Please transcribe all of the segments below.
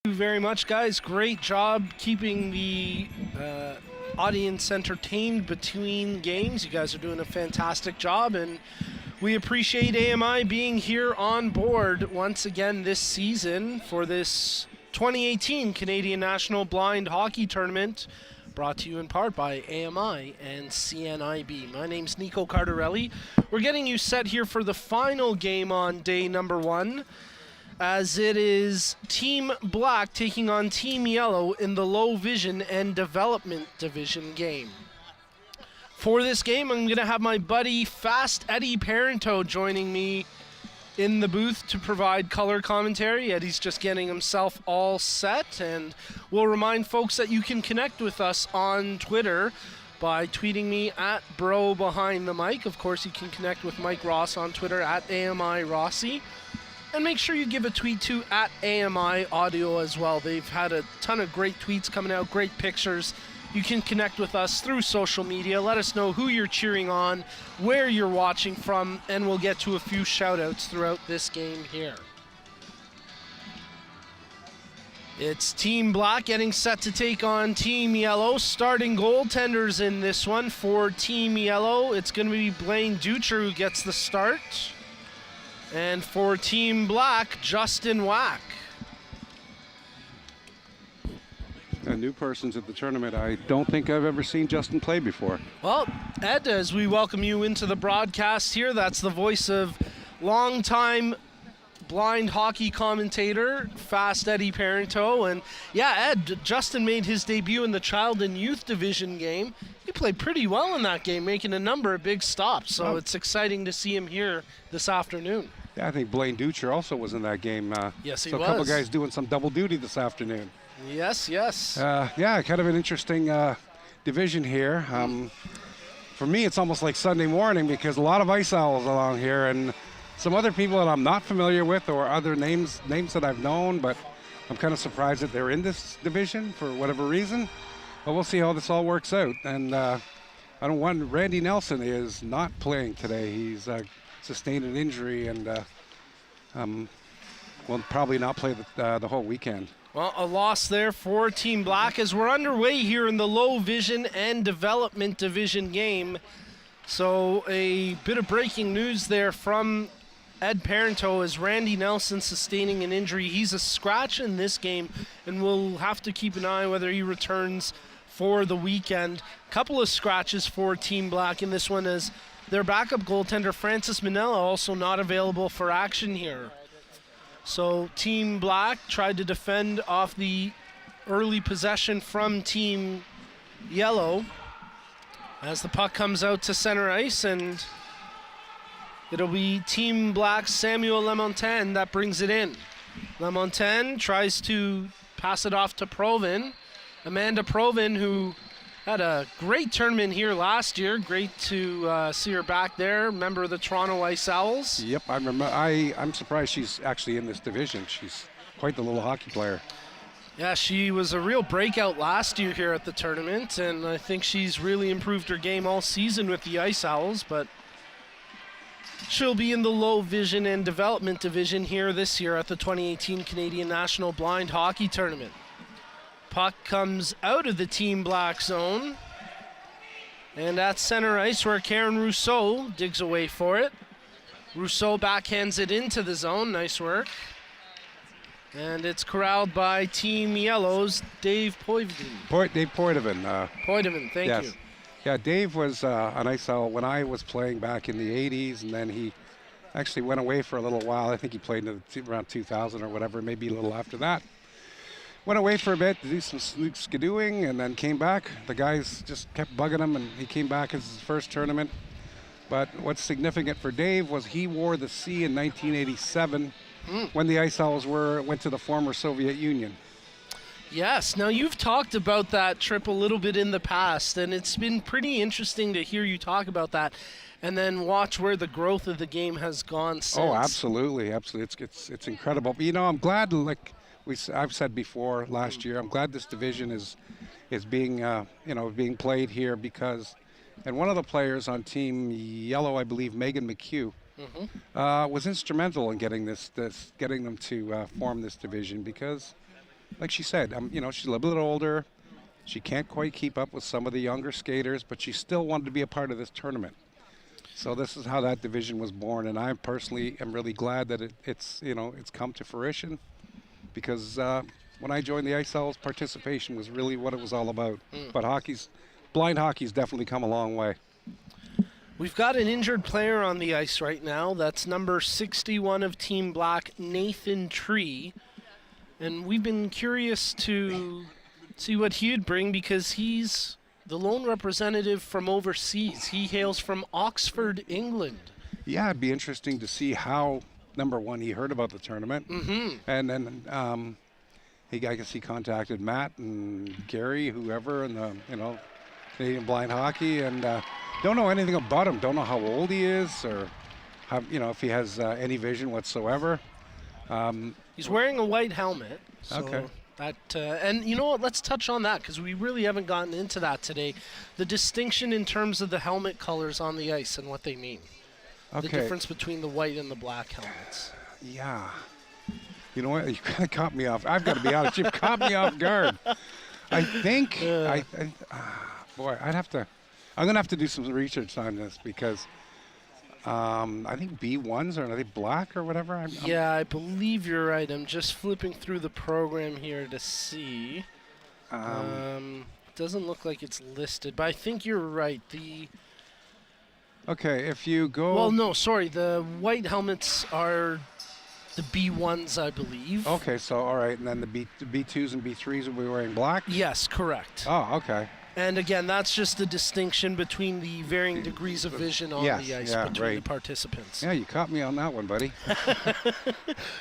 Thank you very much, guys. Great job keeping the audience entertained between games. You guys are doing a fantastic job, and we appreciate AMI being here on board once again this season for this 2018 Canadian National Blind Hockey Tournament, brought to you in part by AMI and CNIB. My name's Nico Cardarelli. We're getting you set here for the final game on day number 1, as it is Team Black taking on Team Yellow in the Low Vision and Development Division game. For this game, I'm going to have my buddy Fast Eddie Parento joining me in the booth to provide color commentary. Eddie's just getting himself all set, and we'll remind folks that you can connect with us on Twitter by tweeting me at @BroBehindTheMic. Of course, you can connect with Mike Ross on Twitter at AMI Rossi. And make sure you give a tweet to at AMI Audio as well. They've had a ton of great tweets coming out, great pictures. You can connect with us through social media. Let us know who you're cheering on, where you're watching from, and we'll get to a few shout-outs throughout this game here. It's Team Black getting set to take on Team Yellow. Starting goaltenders in this one for Team Yellow, it's going to be Blaine Ducher who gets the start. And for Team Black, Justin Wack. New persons at the tournament. I don't think I've ever seen Justin play before. Well, Ed, as we welcome you into the broadcast here, that's the voice of longtime blind hockey commentator, Fast Eddie Parento. And yeah, Ed, Justin made his debut in the Child and Youth Division game. He played pretty well in that game, making a number of big stops. So it's exciting to see him here this afternoon. Yeah, I think Blaine Ducher also was in that game. Yes, he was. So a couple guys doing some double duty this afternoon. Yes, yes. Yeah, kind of an interesting division here. For me, it's almost like Sunday morning because a lot of Ice Owls along here and some other people that I'm not familiar with or other names that I've known, but I'm kind of surprised that they're in this division for whatever reason. But we'll see how this all works out. And Randy Nelson is not playing today. He's sustained an injury and will probably not play the whole weekend. Well, a loss there for Team Black as we're underway here in the Low Vision and Development Division game. So a bit of breaking news there from Ed Parento as Randy Nelson sustaining an injury. He's a scratch in this game, and we'll have to keep an eye on whether he returns for the weekend. Couple of scratches for Team Black in this one as their backup goaltender, Francis Manella, also not available for action here. So Team Black tried to defend off the early possession from Team Yellow as the puck comes out to center ice, and it'll be Team Black's Samuel Lamontagne that brings it in. Lamontagne tries to pass it off to Provin. Amanda Provin, who had a great tournament here last year. Great to see her back there, member of the Toronto Ice Owls. Yep, I remember. I'm surprised she's actually in this division. She's quite the little hockey player. Yeah, she was a real breakout last year here at the tournament, and I think she's really improved her game all season with the Ice Owls, but she'll be in the Low Vision and Development Division here this year at the 2018 Canadian National Blind Hockey Tournament. Puck comes out of the Team Black zone, and at center ice where Karen Rousseau digs away for it. Rousseau backhands it into the zone. Nice work. And it's corralled by Team Yellow's Dave Poitevin. Dave Poitevin. Poitevin, thank you. Yeah, Dave was an Ice Owl when I was playing back in the 80s, and then he actually went away for a little while. I think he played around 2000 or whatever, maybe a little after that. Went away for a bit to do some skidooing and then came back. The guys just kept bugging him, and he came back as his first tournament. But what's significant for Dave was he wore the C in 1987 when the Ice Owls went to the former Soviet Union. Yes. Now, you've talked about that trip a little bit in the past, and it's been pretty interesting to hear you talk about that and then watch where the growth of the game has gone since. Oh, absolutely. Absolutely. It's incredible. But, I'm glad, like I've said before last year, I'm glad this division is being being played here because, and one of the players on Team Yellow, I believe, Megan McHugh, was instrumental in getting them to form this division because like she said, she's a little bit older. She can't quite keep up with some of the younger skaters, but she still wanted to be a part of this tournament. So this is how that division was born, and I personally am really glad that it's come to fruition, because when I joined the Ice Owls, participation was really what it was all about. But blind hockey's definitely come a long way. We've got an injured player on the ice right now. That's number 61 of Team Black, Nathan Tree. And we've been curious to see what he'd bring, because he's the lone representative from overseas. He hails from Oxford, England. Yeah, it'd be interesting to see how, number one, he heard about the tournament. And then I guess he contacted Matt and Gary, whoever, in the Canadian Blind Hockey, and don't know anything about him. Don't know how old he is, or how, if he has any vision whatsoever. He's wearing a white helmet. So okay. And you know what? Let's touch on that, because we really haven't gotten into that today. The distinction in terms of the helmet colors on the ice and what they mean. Okay. The difference between the white and the black helmets. Yeah. You know what? You kind of caught me off. I've got to be honest. You've caught me off guard. I think. Boy, I'm gonna have to do some research on this, because I think B1s are they black or whatever? I believe you're right. I'm just flipping through the program here to see. Doesn't look like it's listed, but I think you're right. Okay, if you go. Well, no, sorry. The white helmets are the B1s, I believe. Okay, so all right, and then the B2s and B3s will be wearing black? Yes, correct. Oh, okay. And again, that's just the distinction between the varying degrees of vision on the ice between the participants. Yeah, you caught me on that one, buddy.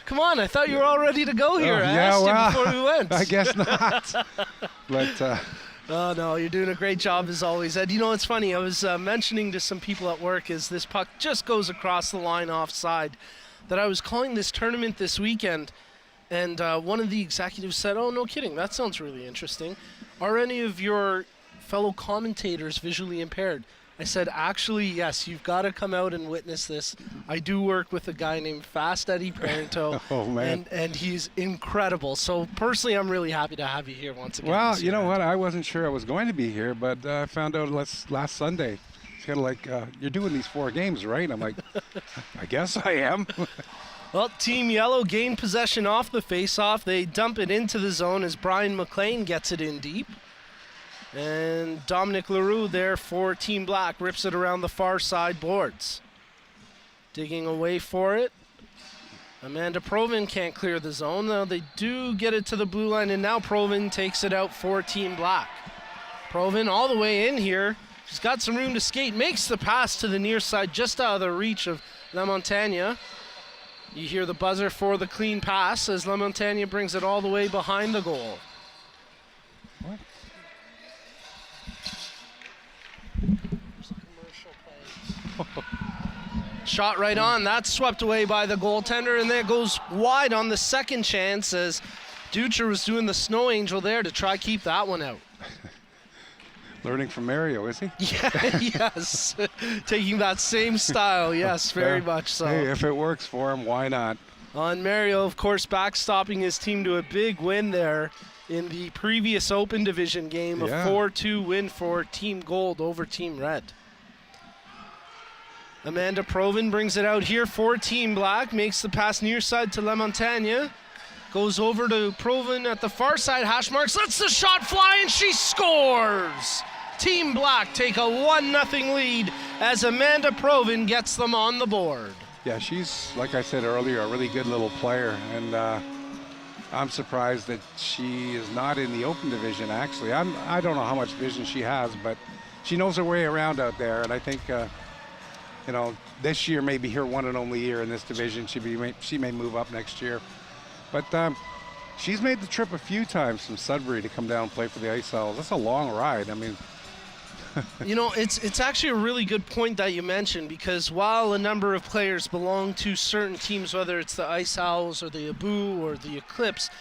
Come on, I thought you were all ready to go here. I asked you before we went. I guess not. But. Oh, no, you're doing a great job as always, Ed. You know, it's funny. I was mentioning to some people at work as this puck just goes across the line offside that I was calling this tournament this weekend, and one of the executives said, "Oh, no kidding. That sounds really interesting. Are any of your fellow commentators visually impaired?" I said, "Actually, yes, you've got to come out and witness this. I do work with a guy named Fast Eddie Parenteau, oh, man. and he's incredible. So personally, I'm really happy to have you here once again." Well, you know what? I wasn't sure I was going to be here, but I found out last Sunday. It's kind of like, you're doing these 4 games, right? I'm like, I guess I am. Well, Team Yellow gained possession off the face-off. They dump it into the zone as Brian McLean gets it in deep. And Dominic Leroux there for Team Black rips it around the far side boards. Digging away for it. Amanda Provin can't clear the zone. Now they do get it to the blue line, and now Provin takes it out for Team Black. Provin all the way in here. She's got some room to skate. Makes the pass to the near side, just out of the reach of La Montagne. You hear the buzzer for the clean pass as La Montagne brings it all the way behind the goal. What? Shot right on. That's swept away by the goaltender, and that goes wide on the second chance as Ducher was doing the snow angel there to try keep that one out. Learning from Mario, is he? Yeah, yes. Taking that same style, yes, very much so. Hey, if it works for him, why not? And Mario, of course, backstopping his team to a big win there in the previous Open Division game, a 4-2 win for Team Gold over Team Red. Amanda Provin brings it out here for Team Black, makes the pass near side to La Montagne. Goes over to Provin at the far side, hash marks, lets the shot fly, and she scores! Team Black take a 1-0 lead as Amanda Provin gets them on the board. Yeah, she's, like I said earlier, a really good little player, and I'm surprised that she is not in the Open Division, actually. I don't know how much vision she has, but she knows her way around out there, and I think, this year may be her one and only year in this division. She may move up next year. But she's made the trip a few times from Sudbury to come down and play for the Ice Owls. That's a long ride. I mean, it's actually a really good point that you mentioned, because while a number of players belong to certain teams, whether it's the Ice Owls or the Abu or the Eclipse,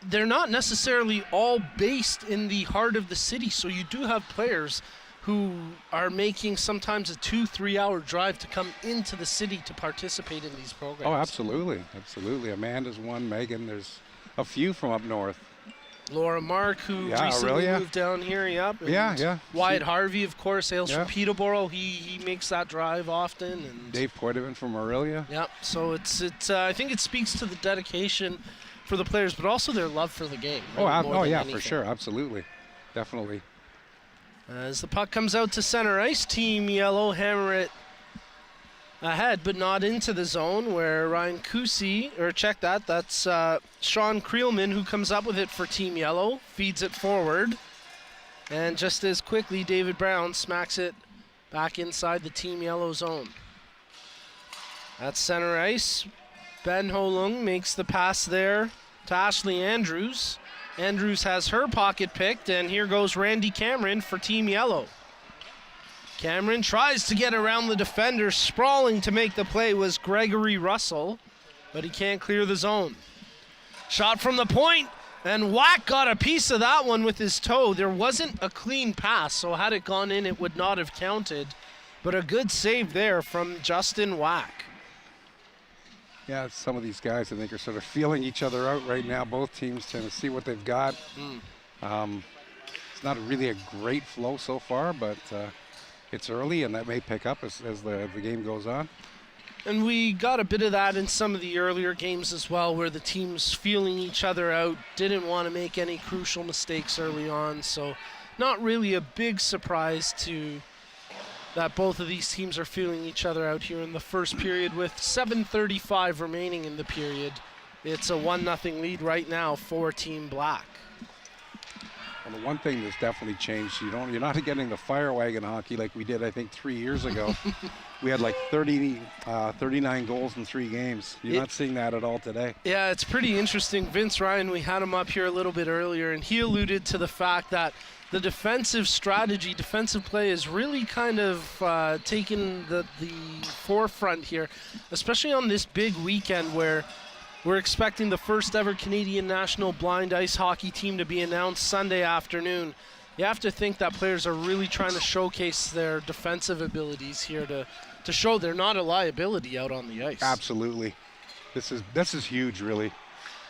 they're not necessarily all based in the heart of the city. So you do have players who are making sometimes a 2-3 hour drive to come into the city to participate in these programs. Oh, absolutely. Absolutely. Amanda's one, Megan. There's a few from up north. Laura Mark, who Yeah, recently Aurelia. moved down here, yep. And Yeah. Wyatt Harvey, of course, hails from Yeah. Peterborough. He makes that drive often. And Dave Poitevin from Aurelia. Yep. So I think it speaks to the dedication for the players, but also their love for the game. Really, more than Yeah, anything. for sure, absolutely, definitely. As the puck comes out to center ice, Team Yellow hammer it ahead, but not into the zone, where Ryan Kusi, that's Sean Creelman who comes up with it for Team Yellow, feeds it forward, and just as quickly, David Brown smacks it back inside the Team Yellow zone. At center ice, Ben Holung makes the pass there to Ashley Andrews. Andrews has her pocket picked, and here goes Randy Cameron for Team Yellow. Cameron tries to get around the defender. Sprawling to make the play was Gregory Russell, but he can't clear the zone. Shot from the point, and Wack got a piece of that one with his toe. There wasn't a clean pass, so had it gone in, it would not have counted. But a good save there from Justin Wack. Yeah, some of these guys I think are sort of feeling each other out right now. Both teams trying to see what they've got. It's not really a great flow so far, but it's early, and that may pick up as the game goes on. And we got a bit of that in some of the earlier games as well, where the teams feeling each other out, didn't want to make any crucial mistakes early on. So not really a big surprise to that both of these teams are feeling each other out here in the first period with 7:35 remaining in the period. It's a 1-0 lead right now for Team Black. Well, the one thing that's definitely changed, you're not getting the fire wagon hockey like we did, I think, 3 years ago. We had like 39 goals in 3 games. You're not seeing that at all today. Yeah, it's pretty interesting. Vince Ryan, we had him up here a little bit earlier, and he alluded to the fact that the defensive strategy, defensive play is really kind of taken the forefront here, especially on this big weekend where we're expecting the first ever Canadian national blind ice hockey team to be announced Sunday afternoon. You have to think that players are really trying to showcase their defensive abilities here to show they're not a liability out on the ice. Absolutely. This is huge, really.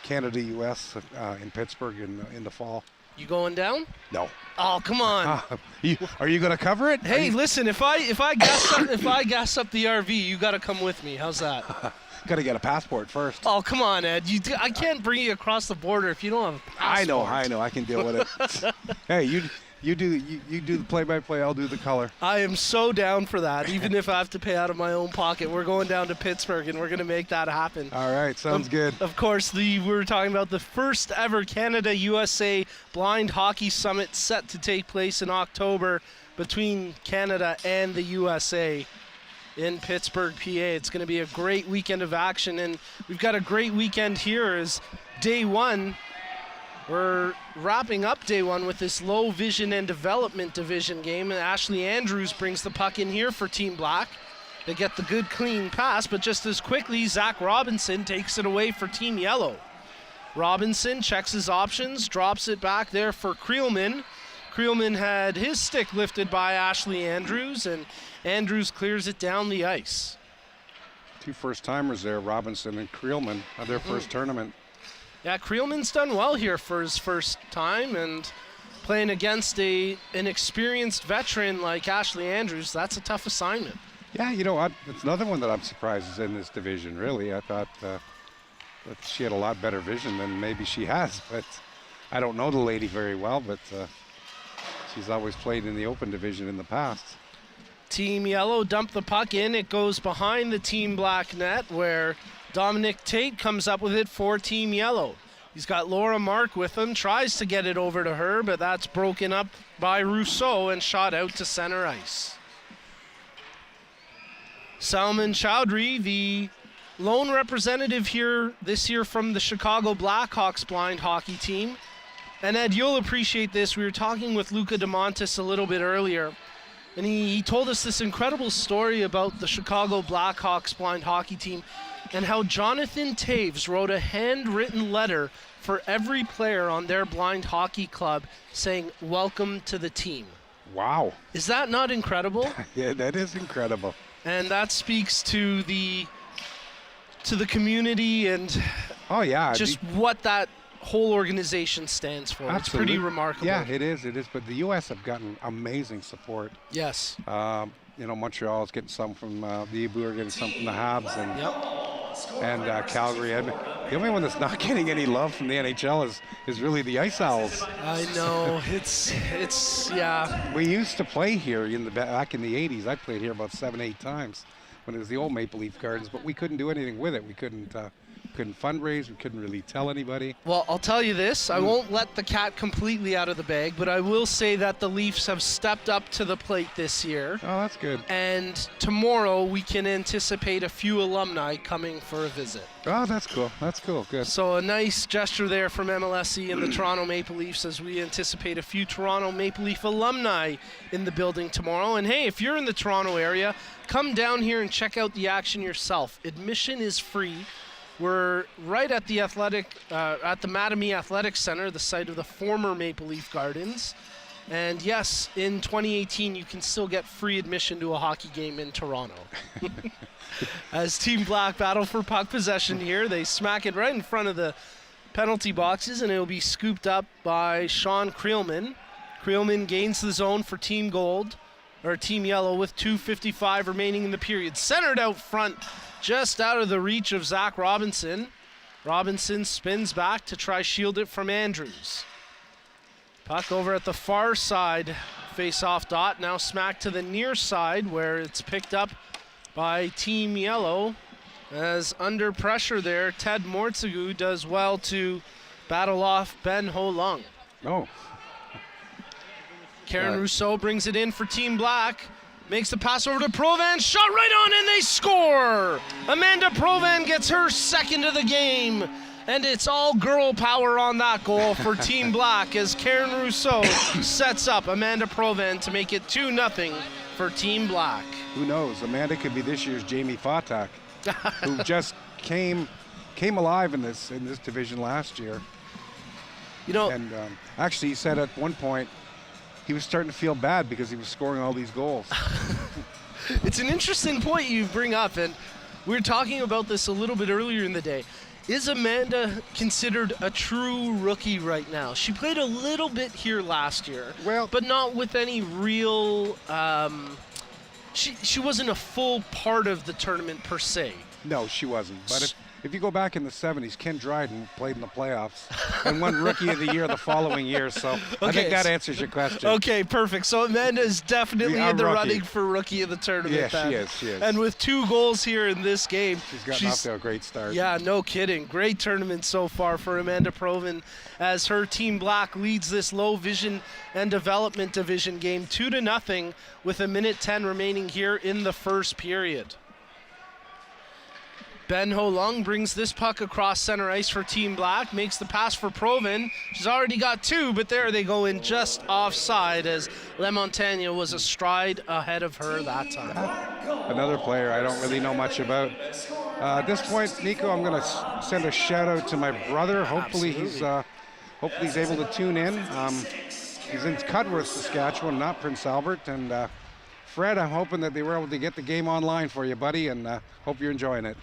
Canada-US in Pittsburgh in the fall. You going down? No. Oh, come on. Are you going to cover it? Hey, listen, if I gas up the RV, you got to come with me. How's that? Got to get a passport first. Oh, come on, Ed. I can't bring you across the border if you don't have a passport. I know. I can deal with it. Hey, you do the play-by-play. I'll do the color. I am so down for that. Even if I have to pay out of my own pocket, we're going down to Pittsburgh and we're going to make that happen. All right, sounds good. Of course, we were talking about the first ever Canada-USA Blind Hockey Summit set to take place in October between Canada and the USA in Pittsburgh, PA. It's going to be a great weekend of action, and we've got a great weekend here as day one. We're wrapping up day one with this low vision and development division game, and Ashley Andrews brings the puck in here for Team Black. They get the good clean pass, but just as quickly, Zach Robinson takes it away for Team Yellow. Robinson checks his options, drops it back there for Creelman. Creelman had his stick lifted by Ashley Andrews, and Andrews clears it down the ice. 2 first-timers there, Robinson and Creelman, of their first tournament. Yeah, Creelman's done well here for his first time, and playing against an experienced veteran like Ashley Andrews, that's a tough assignment. Yeah, you know what? It's another one that I'm surprised is in this division, really. I thought that she had a lot better vision than maybe she has, but I don't know the lady very well, but she's always played in the open division in the past. Team Yellow dumped the puck in. It goes behind the Team Black net where Dominic Tate comes up with it for Team Yellow. He's got Laura Mark with him, tries to get it over to her, but that's broken up by Rousseau and shot out to center ice. Salman Chowdhury, the lone representative here this year from the Chicago Blackhawks blind hockey team. And Ed, you'll appreciate this. We were talking with Luca DeMontis a little bit earlier, and he told us this incredible story about the Chicago Blackhawks blind hockey team and how Jonathan Taves wrote a handwritten letter for every player on their blind hockey club saying, "Welcome to the team." Wow. Is that not incredible? Yeah, that is incredible. And that speaks to the community and oh yeah, just what that whole organization stands for. Absolutely. It's pretty remarkable. Yeah, it is. But the U.S. have gotten amazing support. Yes. Montreal is getting some from the Ibu are getting some from the Habs, and Calgary. The only one that's not getting any love from the NHL is really the Ice Owls. I know. It's yeah. We used to play here back in the 80s. I played here about 7-8 times when it was the old Maple Leaf Gardens, but we couldn't do anything with it. We couldn't fundraise. We couldn't really tell anybody. Well, I'll tell you this. I won't let the cat completely out of the bag, but I will say that the Leafs have stepped up to the plate this year. Oh, that's good. And tomorrow we can anticipate a few alumni coming for a visit. Oh, that's cool. That's cool. Good. So a nice gesture there from MLSE and the Toronto Maple Leafs as we anticipate a few Toronto Maple Leaf alumni in the building tomorrow. And hey, if you're in the Toronto area, come down here and check out the action yourself. Admission is free. We're right at the Mattamy Athletic Center, the site of the former Maple Leaf Gardens. And yes, in 2018, you can still get free admission to a hockey game in Toronto. As Team Black battle for puck possession here, they smack it right in front of the penalty boxes, and it will be scooped up by Sean Creelman. Creelman gains the zone for Team Yellow with 2:55 remaining in the period. Centered out front, just out of the reach of Zach Robinson. Robinson spins back to try shield it from Andrews. Puck over at the far side, face-off dot, now smacked to the near side where it's picked up by Team Yellow. As under pressure there, Ted Mortzagu does well to battle off Ben Ho Lung. Oh. Karen Rousseau brings it in for Team Black. Makes the pass over to Provan, shot right on, and they score! Amanda Provan gets her second of the game, and it's all girl power on that goal for Team Black as Karen Rousseau sets up Amanda Provan to make it 2-0 for Team Black. Who knows? Amanda could be this year's Jamie Fatak, who just came alive in this division last year. And actually, he said at one point, he was starting to feel bad because he was scoring all these goals. It's an interesting point you bring up, and we were talking about this a little bit earlier in the day. Is Amanda considered a true rookie right now? She played a little bit here last year, but not with any real... She wasn't a full part of the tournament per se. No, she wasn't. But if you go back in the 70s, Ken Dryden played in the playoffs and won Rookie of the Year the following year. So I think that answers your question. Okay, perfect. So Amanda is definitely in the running for Rookie of the Tournament. Yeah, she is. And with 2 goals here in this game. She's gotten off to a great start. Yeah, no kidding. Great tournament so far for Amanda Provan as her Team Black leads this low vision and development division game 2-0 with 1:10 remaining here in the first period. Ben Ho Lung brings this puck across center ice for Team Black, makes the pass for Provan. She's already got 2, but there they go in just offside as Le Montagne was a stride ahead of her that time. Another player I don't really know much about. At this point, Nico, I'm going to send a shout out to my brother. Hopefully he's able to tune in. He's in Cudworth, Saskatchewan, not Prince Albert. And Fred, I'm hoping that they were able to get the game online for you, buddy, and hope you're enjoying it.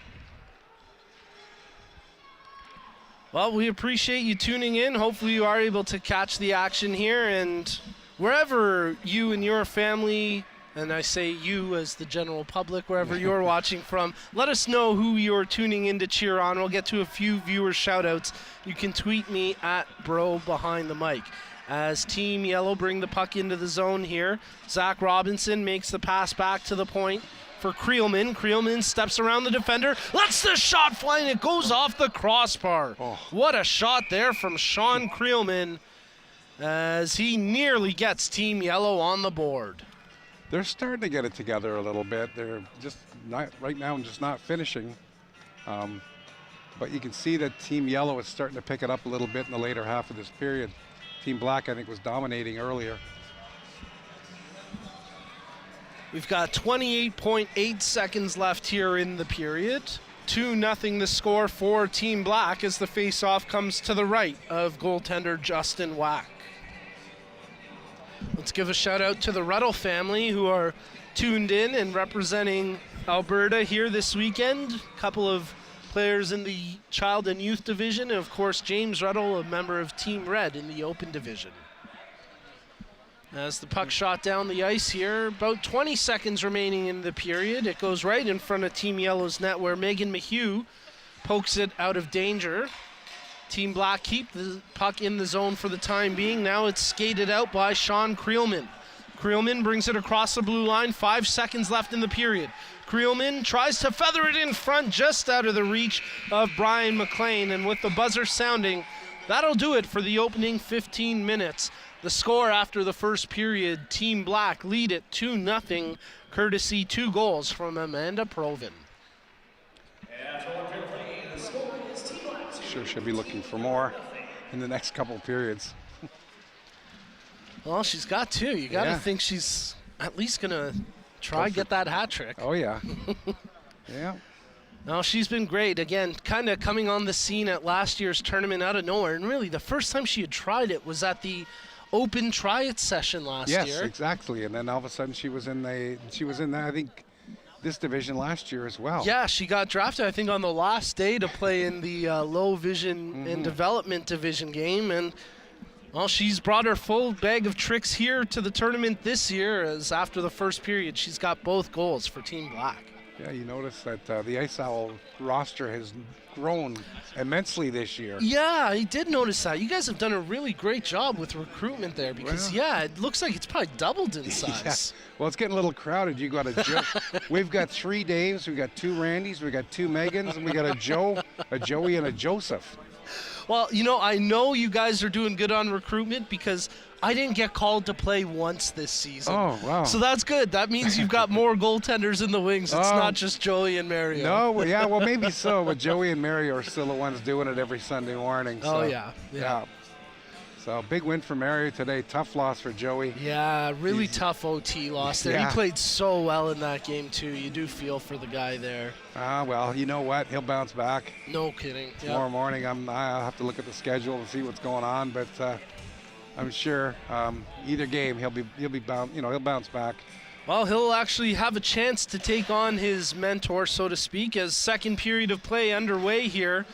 Well, we appreciate you tuning in. Hopefully you are able to catch the action here, and wherever you and your family, and I say you as the general public, wherever you're watching from, let us know who you're tuning in to cheer on. We'll get to a few viewer shout-outs. You can tweet me at @BroBehindTheMic. As Team Yellow bring the puck into the zone here, Zach Robinson makes the pass back to the point for Creelman. Creelman steps around the defender, lets the shot fly, and it goes off the crossbar. Oh. What a shot there from Sean Creelman as he nearly gets Team Yellow on the board. They're starting to get it together a little bit. They're just not right now and just not finishing. But you can see that Team Yellow is starting to pick it up a little bit in the later half of this period. Team Black, I think, was dominating earlier. We've got 28.8 seconds left here in the period. 2-0 the score for Team Black as the face-off comes to the right of goaltender Justin Wack. Let's give a shout out to the Ruddle family who are tuned in and representing Alberta here this weekend. A couple of players in the child and youth division, and of course James Ruddle, a member of Team Red in the open division. As the puck shot down the ice here, about 20 seconds remaining in the period. It goes right in front of Team Yellow's net where Megan Mayhew pokes it out of danger. Team Black keep the puck in the zone for the time being. Now it's skated out by Sean Creelman. Creelman brings it across the blue line, 5 seconds left in the period. Creelman tries to feather it in front, just out of the reach of Brian McLean, and with the buzzer sounding, that'll do it for the opening 15 minutes. The score after the first period, Team Black lead it 2-0, courtesy 2 goals from Amanda Provin. Sure should be looking for more in the next couple of periods. Well, she's got 2. You got to think she's at least going to try get that hat trick. Oh, yeah. Yeah. No, she's been great. Again, kind of coming on the scene at last year's tournament out of nowhere. And really, the first time she had tried it was at the Open Try It session last year. Yes, exactly. And then all of a sudden she was in I think, this division last year as well. Yeah, she got drafted, I think, on the last day to play in the low vision and development division game. And, well, she's brought her full bag of tricks here to the tournament this year, as after the first period, she's got both goals for Team Black. Yeah, you notice that the Ice Owl roster has grown immensely this year. Yeah, I did notice that. You guys have done a really great job with recruitment there because, it looks like it's probably doubled in size. Yeah. Well, it's getting a little crowded. You got a Joe. We've got 3 Daves, we've got 2 Randys, we've got 2 Megans, and we got a Joe, a Joey, and a Joseph. Well, I know you guys are doing good on recruitment because I didn't get called to play once this season. Oh, wow. So that's good. That means you've got more goaltenders in the wings. It's not just Joey and Mario. No, well, maybe so, but Joey and Mario are still the ones doing it every Sunday morning. So, oh, yeah. So big win for Mario today. Tough loss for Joey. Yeah, really tough OT loss there. Yeah. He played so well in that game, too. You do feel for the guy there. Well, you know what? He'll bounce back. No kidding. Tomorrow morning, I'll have to look at the schedule and see what's going on, but I'm sure either game he'll bounce back. Well, he'll actually have a chance to take on his mentor, so to speak, as second period of play underway here,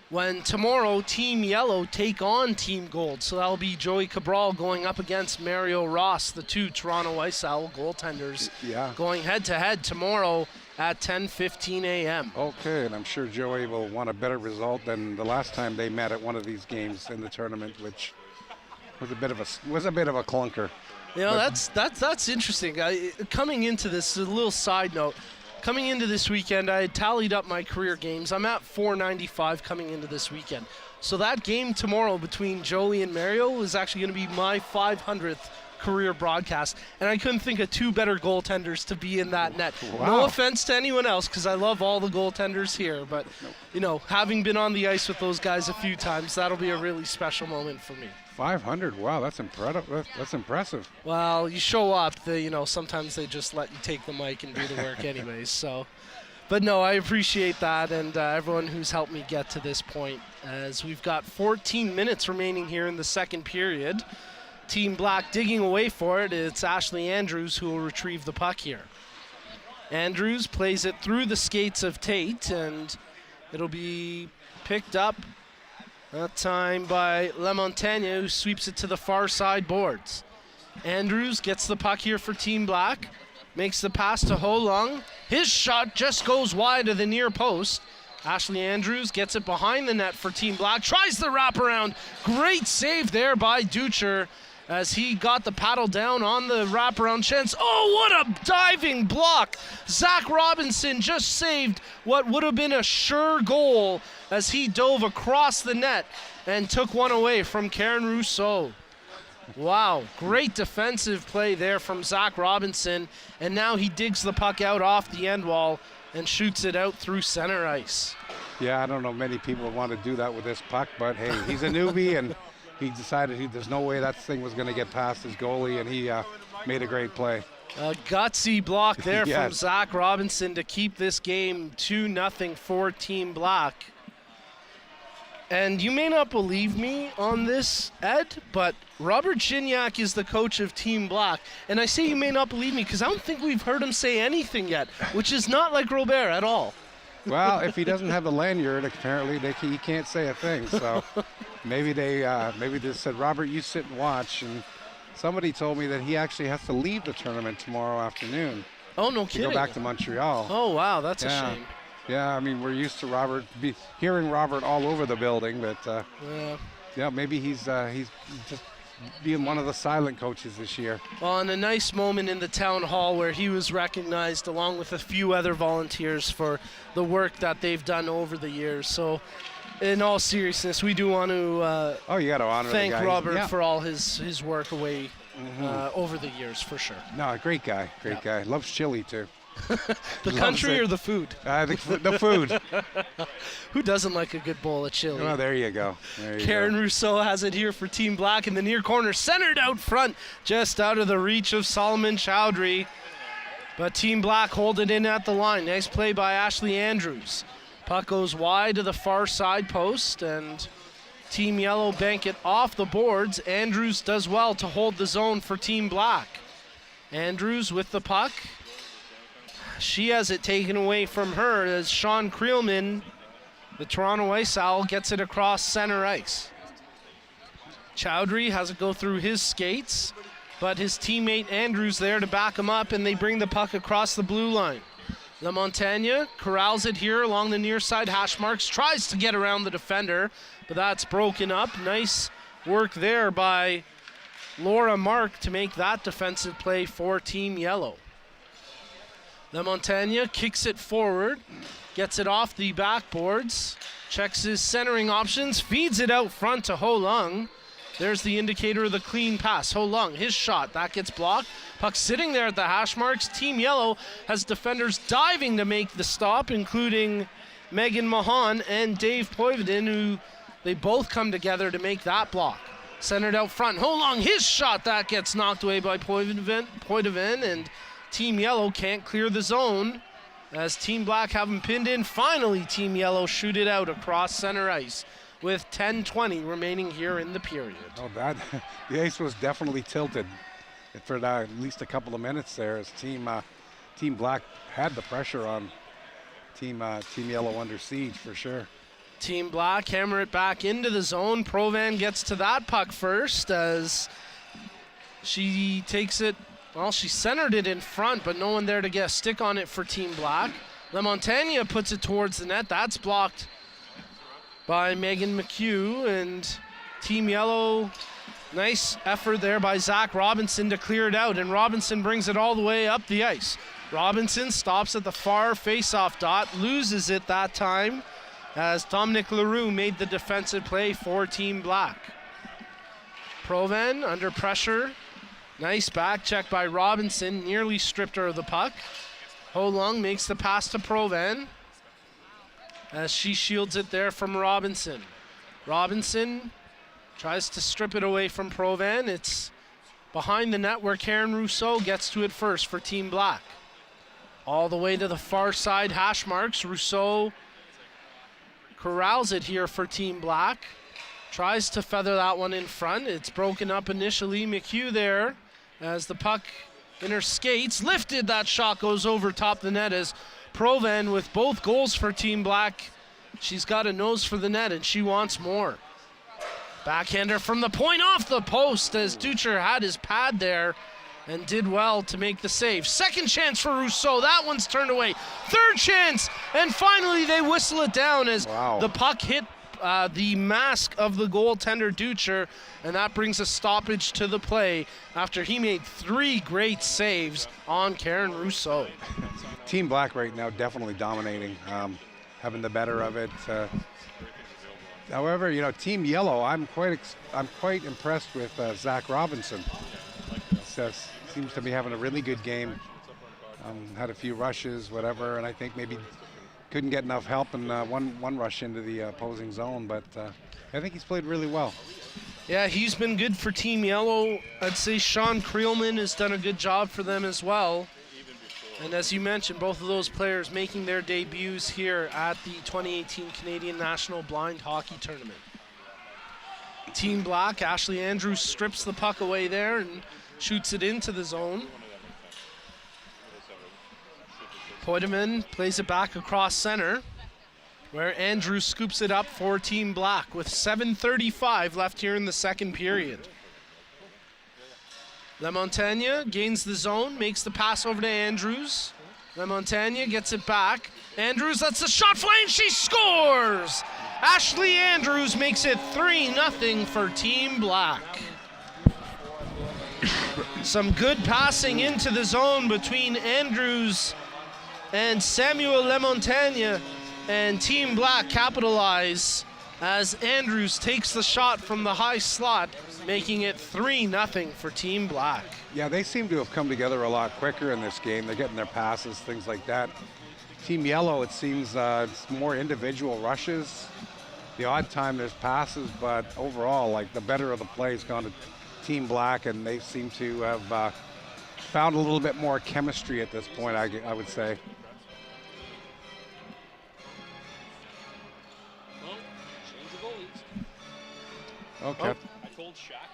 when tomorrow Team Yellow take on Team Gold. So that'll be Joey Cabral going up against Mario Ross, the 2 Toronto Ice Owl goaltenders, going head-to-head tomorrow at 10:15 a.m. Okay, and I'm sure Joey will want a better result than the last time they met at one of these games in the tournament, which was a bit of a clunker. That's interesting. Coming into this, a little side note. Coming into this weekend, I had tallied up my career games. I'm at 495 coming into this weekend. So that game tomorrow between Joey and Mario is actually going to be my 500th career broadcast. And I couldn't think of 2 better goaltenders to be in that net. Wow. No offense to anyone else, because I love all the goaltenders here. But, having been on the ice with those guys a few times, that'll be a really special moment for me. 500, wow, that's impressive. That's impressive. Well, you show up, sometimes they just let you take the mic and do the work anyways. So, but no, I appreciate that, and everyone who's helped me get to this point, as we've got 14 minutes remaining here in the second period. Team Black digging away for it. It's Ashley Andrews who will retrieve the puck here. Andrews plays it through the skates of Tate, and it'll be picked up that time by La Montagne, who sweeps it to the far side boards. Andrews gets the puck here for Team Black, makes the pass to Ho Lung. His shot just goes wide of the near post. Ashley Andrews gets it behind the net for Team Black, tries the wraparound. Great save there by Ducher as he got the paddle down on the wraparound chance. Oh, what a diving block! Zach Robinson just saved what would have been a sure goal as he dove across the net and took one away from Karen Rousseau. Wow, great defensive play there from Zach Robinson, and now he digs the puck out off the end wall and shoots it out through center ice. Yeah, I don't know many people want to do that with this puck, but hey, he's a newbie and he decided there's no way that thing was going to get past his goalie, and he made a great play. A gutsy block there Yes. from Zach Robinson to keep this game 2-0 for Team Black. And you may not believe me on this, Ed, but Robert Gignac is the coach of Team Black. And I say you may not believe me because I don't think we've heard him say anything yet, which is not like Robert at all. Well, if he doesn't have the lanyard, apparently he can't say a thing. So maybe they said, Robert, you sit and watch. And somebody told me that he actually has to leave the tournament tomorrow afternoon. Oh, no to kidding. go back to Montreal. Oh, wow, that's a shame. Yeah, I mean, we're used to hearing Robert all over the building, but yeah, maybe he's just being one of the silent coaches this year. Well, and a nice moment in the town hall where he was recognized along with a few other volunteers for the work that they've done over the years. So in all seriousness, we do want to you got to honor thank the guy. Robert for all his work away over the years, for sure. No, great guy. Guy. Loves chili, too. The country or the food? The food. Who doesn't like a good bowl of chili? Well, there you go. Karen Rousseau has it here for Team Black in the near corner, centered out front, just out of the reach of Solomon Chowdhury. But Team Black hold it in at the line. Nice play by Ashley Andrews. Puck goes wide to the far side post, and Team Yellow bank it off the boards. Andrews does well to hold the zone for Team Black. Andrews with the puck. She has it taken away from her as Sean Creelman, the Toronto Ice Owl, gets it across center ice. Chowdhury has it go through his skates, but his teammate Andrews there to back him up, and they bring the puck across the blue line. LaMontagne corrals it here along the near side hash marks, tries to get around the defender, but that's broken up. Nice work there by Laura Mark to make that defensive play for Team Yellow. LaMontagne kicks it forward, gets it off the backboards, checks his centering options, feeds it out front to Ho Lung. There's the indicator of the clean pass. Ho Lung, his shot, that gets blocked. Puck sitting there at the hash marks. Team Yellow has defenders diving to make the stop, including Megan Mahan and Dave Poivinen, who they both come together to make that block. Centered out front. Ho Lung, his shot, that gets knocked away by Poivinen, and Team Yellow can't clear the zone as Team Black have him pinned in. Finally, Team Yellow shoot it out across center ice with 10:20 remaining here in the period. Oh, the ice was definitely tilted for at least a couple of minutes there as Team Black had the pressure on Team Yellow under siege for sure. Team Black hammer it back into the zone. Provan gets to that puck first as she takes it. Well, she centered it in front, but no one there to get a stick on it for Team Black. LaMontagne puts it towards the net. That's blocked by Megan McHugh, and Team Yellow, nice effort there by Zach Robinson to clear it out, and Robinson brings it all the way up the ice. Robinson stops at the far face-off dot, loses it that time as Dominic Leroux made the defensive play for Team Black. Provan under pressure. Nice back check by Robinson, nearly stripped her of the puck. Ho Lung makes the pass to Provan as she shields it there from Robinson. Robinson tries to strip it away from Provan. It's behind the net where Karen Rousseau gets to it first for Team Black. All the way to the far side hash marks. Rousseau corrals it here for Team Black. Tries to feather that one in front. It's broken up initially. McHugh there as the puck in her skates. Lifted, that shot goes over top the net as Provan with both goals for Team Black. She's got a nose for the net and she wants more. Backhander from the point off the post as Ducher had his pad there and did well to make the save. Second chance for Rousseau. That one's turned away. Third chance, and finally they whistle it down as the puck hit the mask of the goaltender Ducher, and that brings a stoppage to the play after he made 3 great saves on Karen Rousseau. Team Black right now definitely dominating, having the better of it. However, Team Yellow, I'm quite impressed with Zach Robinson. Seems to be having a really good game. Had a few rushes, whatever, and I think maybe couldn't get enough help in one rush into the opposing zone, but I think he's played really well. Yeah, he's been good for Team Yellow. I'd say Sean Creelman has done a good job for them as well. And as you mentioned, both of those players making their debuts here at the 2018 Canadian National Blind Hockey Tournament. Team Black, Ashley Andrews strips the puck away there and shoots it into the zone. Poideman plays it back across center. where Andrews scoops it up for Team Black with 7:35 left here in the second period. LeMontagne gains the zone, makes the pass over to Andrews. LeMontagne gets it back. Andrews lets the shot fly and she scores! Ashley Andrews makes it 3-0 for Team Black. Some good passing into the zone between Andrews and Samuel LeMontagne, and Team Black capitalize as Andrews takes the shot from the high slot, making it 3-0 for Team Black. Yeah, they seem to have come together a lot quicker in this game. They're getting their passes, things like that. Team Yellow, it seems it's more individual rushes. The odd time there's passes, but overall, like, the better of the plays gone to Team Black, and they seem to have found a little bit more chemistry at this point, I would say. Okay.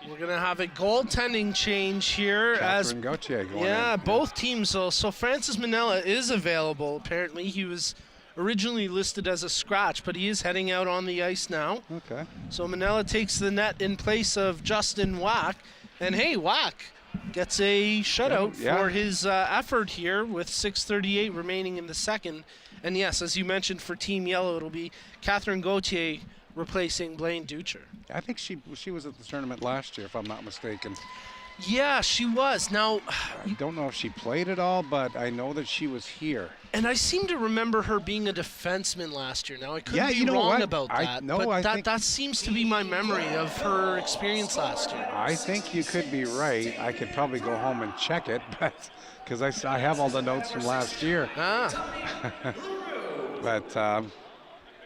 We're going to have a goaltending change here. Catherine Gauthier going in. Both teams. So Francis Manella is available. Apparently, he was originally listed as a scratch, but he is heading out on the ice now. Okay. So Manella takes the net in place of Justin Wack. And hey, Wack gets a shutout for his effort here with 6:38 remaining in the second. And yes, as you mentioned, for Team Yellow, it'll be Catherine Gauthier replacing Blaine Ducher. I think she was at the tournament last year, if I'm not mistaken. Yeah, she was. Now, I don't know if she played at all, but I know that she was here. And I seem to remember her being a defenseman last year. Now, I could be wrong about that, but that seems to be my memory of her experience last year. I think you could be right. I could probably go home and check it, but because I have all the notes from last year. But yeah,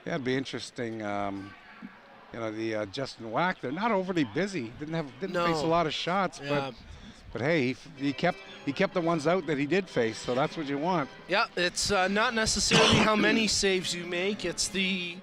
it'd be interesting. You know, the Justin Wack, they're not overly busy. Didn't face a lot of shots, but hey, he kept the ones out that he did face, so that's what you want. Yeah, it's not necessarily how many saves you make, it's the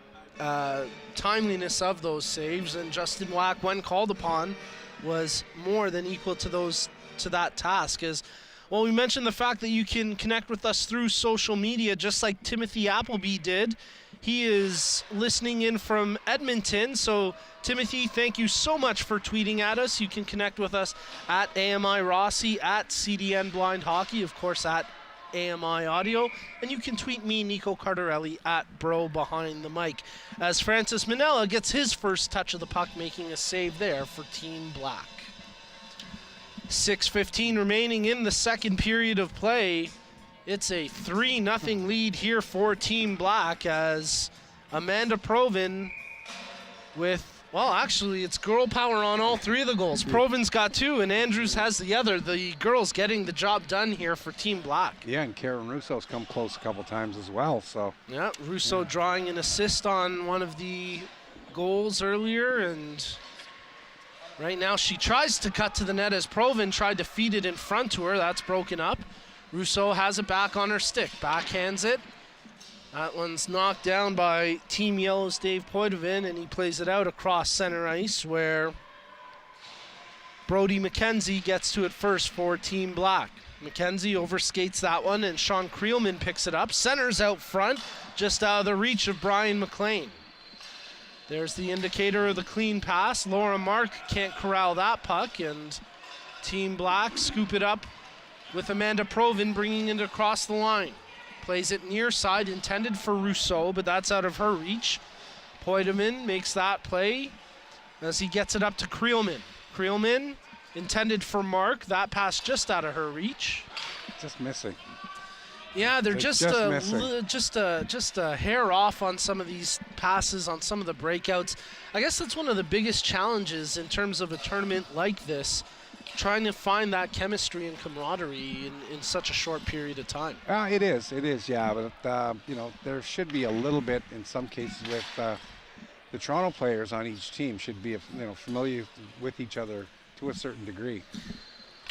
timeliness of those saves, and Justin Wack, when called upon, was more than equal to that task. As well, we mentioned the fact that you can connect with us through social media, just like Timothy Appleby did. He is listening in from Edmonton. So, Timothy, thank you so much for tweeting at us. You can connect with us at AMI Rossi, at CDN Blind Hockey, of course, at AMI Audio. And you can tweet me, Nico Cardarelli, at Bro Behind the Mic. As Francis Manella gets his first touch of the puck, making a save there for Team Black. 6:15 remaining in the second period of play. It's a 3-0 lead here for Team Black as Amanda Provin with, well, actually, it's girl power on all three of the goals. Provin's got two, and Andrews has the other. The girls getting the job done here for Team Black. Yeah, and Karen Russo's come close a couple times as well. So yeah, Russo drawing an assist on one of the goals earlier, and right now she tries to cut to the net as Provin tried to feed it in front to her. That's broken up. Russo has it back on her stick, backhands it. That one's knocked down by Team Yellow's Dave Poitevin, and he plays it out across center ice where Brody McKenzie gets to it first for Team Black. McKenzie overskates that one, and Sean Creelman picks it up. Centers out front, just out of the reach of Brian McLean. There's the indicator of the clean pass. Laura Mark can't corral that puck, and Team Black scoop it up with Amanda Provin bringing it across the line. Plays it near side, intended for Rousseau, but that's out of her reach. Poitevin makes that play as he gets it up to Creelman. Creelman intended for Mark. That pass just out of her reach. Just missing. Yeah, they're just a hair off on some of these passes, on some of the breakouts. I guess that's one of the biggest challenges in terms of a tournament like this, trying to find that chemistry and camaraderie in such a short period of time. It is, yeah. But, you know, there should be a little bit in some cases with the Toronto players on each team should be, familiar with each other to a certain degree.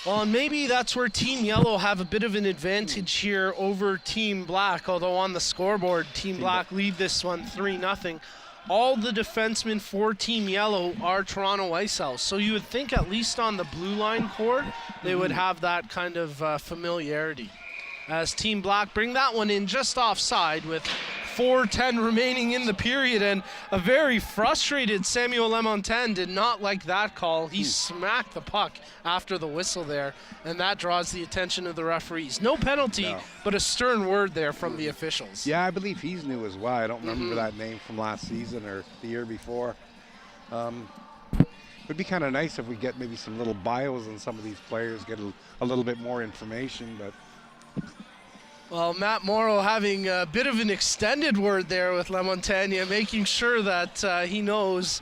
Well, and maybe that's where Team Yellow have a bit of an advantage here over Team Black, although on the scoreboard, Team Black lead this one 3-0. All the defensemen for Team Yellow are Toronto Ice House. So you would think at least on the blue line core, they would have that kind of familiarity. As Team Black bring that one in just offside with 4:10 remaining in the period, and a very frustrated Samuel Lemontaine did not like that call. He smacked the puck after the whistle there, and that draws the attention of the referees. No penalty, but a stern word there from the officials. Yeah, I believe he's new as well. I don't remember that name from last season or the year before. It would be kind of nice if we get maybe some little bios on some of these players, get a little bit more information, but... Well, Matt Morrow having a bit of an extended word there with Lemontagne, making sure that he knows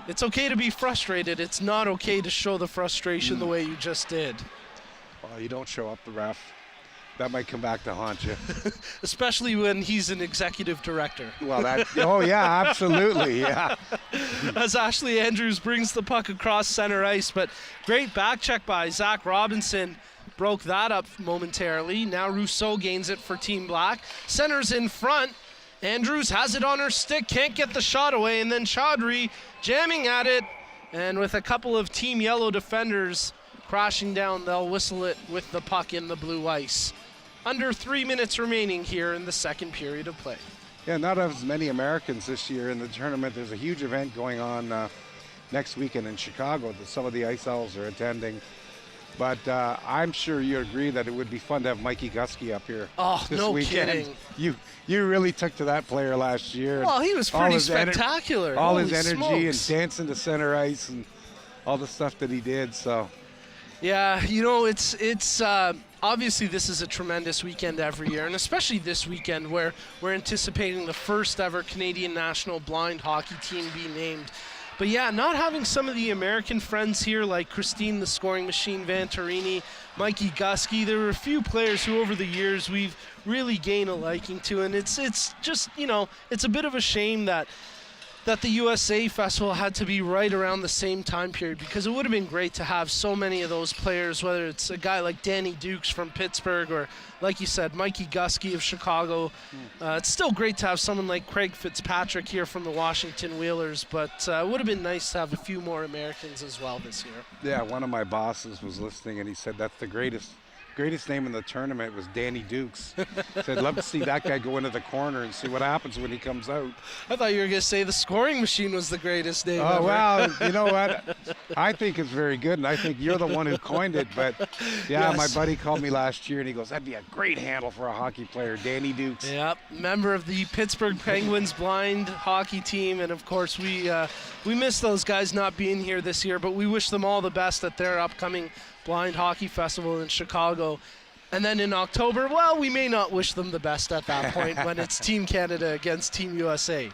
it's okay to be frustrated. It's not okay to show the frustration the way you just did. Well, you don't show up the ref. That might come back to haunt you. Especially when he's an executive director. Well, oh yeah, absolutely, yeah. As Ashley Andrews brings the puck across center ice, but great back check by Zach Robinson. Broke that up momentarily. Now Rousseau gains it for Team Black. Center's in front. Andrews has it on her stick, can't get the shot away, and then Chaudhry jamming at it. And with a couple of Team Yellow defenders crashing down, they'll whistle it with the puck in the blue ice. Under 3 minutes remaining here in the second period of play. Yeah, not as many Americans this year in the tournament. There's a huge event going on next weekend in Chicago that some of the Ice Owls are attending. But I'm sure you agree that it would be fun to have Mikey Gusky up here this weekend. Kidding. You really took to that player last year. Well, he was pretty spectacular. All his energy smokes. And dancing to center ice and all the stuff that he did. So, yeah, you know, it's obviously this is a tremendous weekend every year, and especially this weekend where we're anticipating the first ever Canadian national blind hockey team be named. But yeah, not having some of the American friends here like Christine the Scoring Machine Vantarini, Mikey Gusky, there were a few players who over the years we've really gained a liking to, and it's just, you know, it's a bit of a shame that the USA Festival had to be right around the same time period, because it would have been great to have so many of those players, whether it's a guy like Danny Dukes from Pittsburgh or, like you said, Mikey Gusky of Chicago. It's still great to have someone like Craig Fitzpatrick here from the Washington Whalers, but it would have been nice to have a few more Americans as well this year. Yeah, one of my bosses was listening, and he said that's the greatest name in the tournament was Danny Dukes. Said, love to see that guy go into the corner and see what happens when he comes out. I thought you were going to say the Scoring Machine was the greatest name ever. Oh, well, you know what? I think it's very good, and I think you're the one who coined it. But, yeah, yes. My buddy called me last year, and he goes, that'd be a great handle for a hockey player, Danny Dukes. Yep, member of the Pittsburgh Penguins blind hockey team. And, of course, we miss those guys not being here this year, but we wish them all the best at their upcoming Blind Hockey Festival in Chicago. And then in October, well, we may not wish them the best at that point when it's Team Canada against Team USA.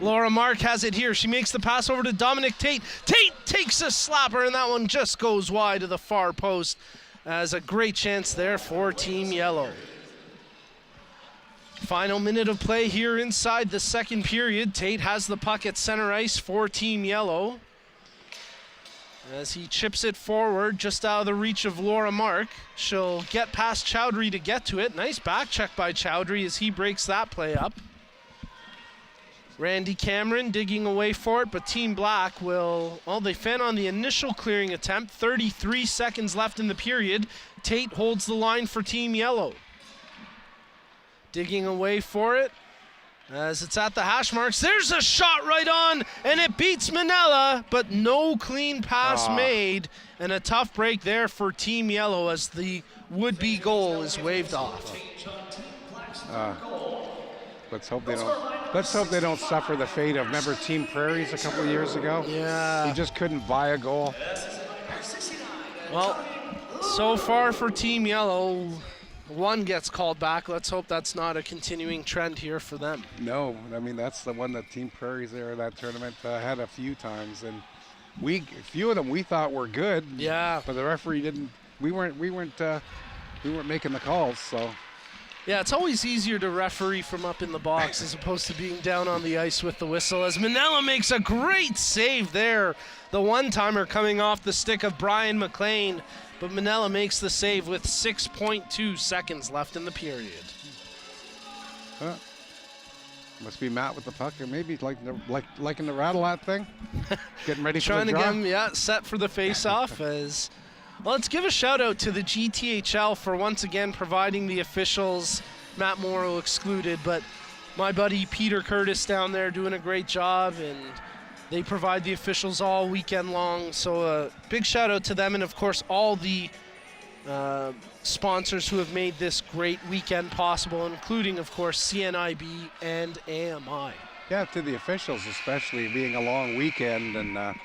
Laura Mark has it here. She makes the pass over to Dominic Tate. Tate takes a slapper, and that one just goes wide to the far post as a great chance there for Team Yellow. Final minute of play here inside the second period. Tate has the puck at center ice for Team Yellow, as he chips it forward just out of the reach of Laura Mark. She'll get past Chaudhry to get to it. Nice back check by Chaudhry as he breaks that play up. Randy Cameron digging away for it, but Team Black will, well, they fan on the initial clearing attempt. 33 seconds left in the period. Tate holds the line for Team Yellow. Digging away for it as it's at the hash marks. There's a shot right on, and it beats Manella, but no clean pass made, and a tough break there for Team Yellow as the would-be goal is waved off. Let's hope they don't suffer the fate of, remember Team Prairies a couple of years ago? Yeah. He just couldn't buy a goal. Well, so far for Team Yellow, one gets called back. Let's hope that's not a continuing trend here for them. No, I mean, that's the one that Team Prairies there in that tournament had a few times, and a few of them we thought were good. Yeah. But the referee didn't. We weren't making the calls, so. Yeah, it's always easier to referee from up in the box as opposed to being down on the ice with the whistle, as Manella makes a great save there. The one-timer coming off the stick of Brian McLean, but Manella makes the save with 6.2 seconds left in the period. Must be Matt with the puck, or maybe liking the rattle that thing. Getting ready for Trying the to draw. get him, set for the face-off. As well, let's give a shout-out to the GTHL for once again providing the officials, Matt Morrow excluded, but my buddy Peter Curtis down there doing a great job, and they provide the officials all weekend long. So big shout out to them, and of course all the sponsors who have made this great weekend possible, including of course CNIB and AMI. Yeah, to the officials especially, being a long weekend, and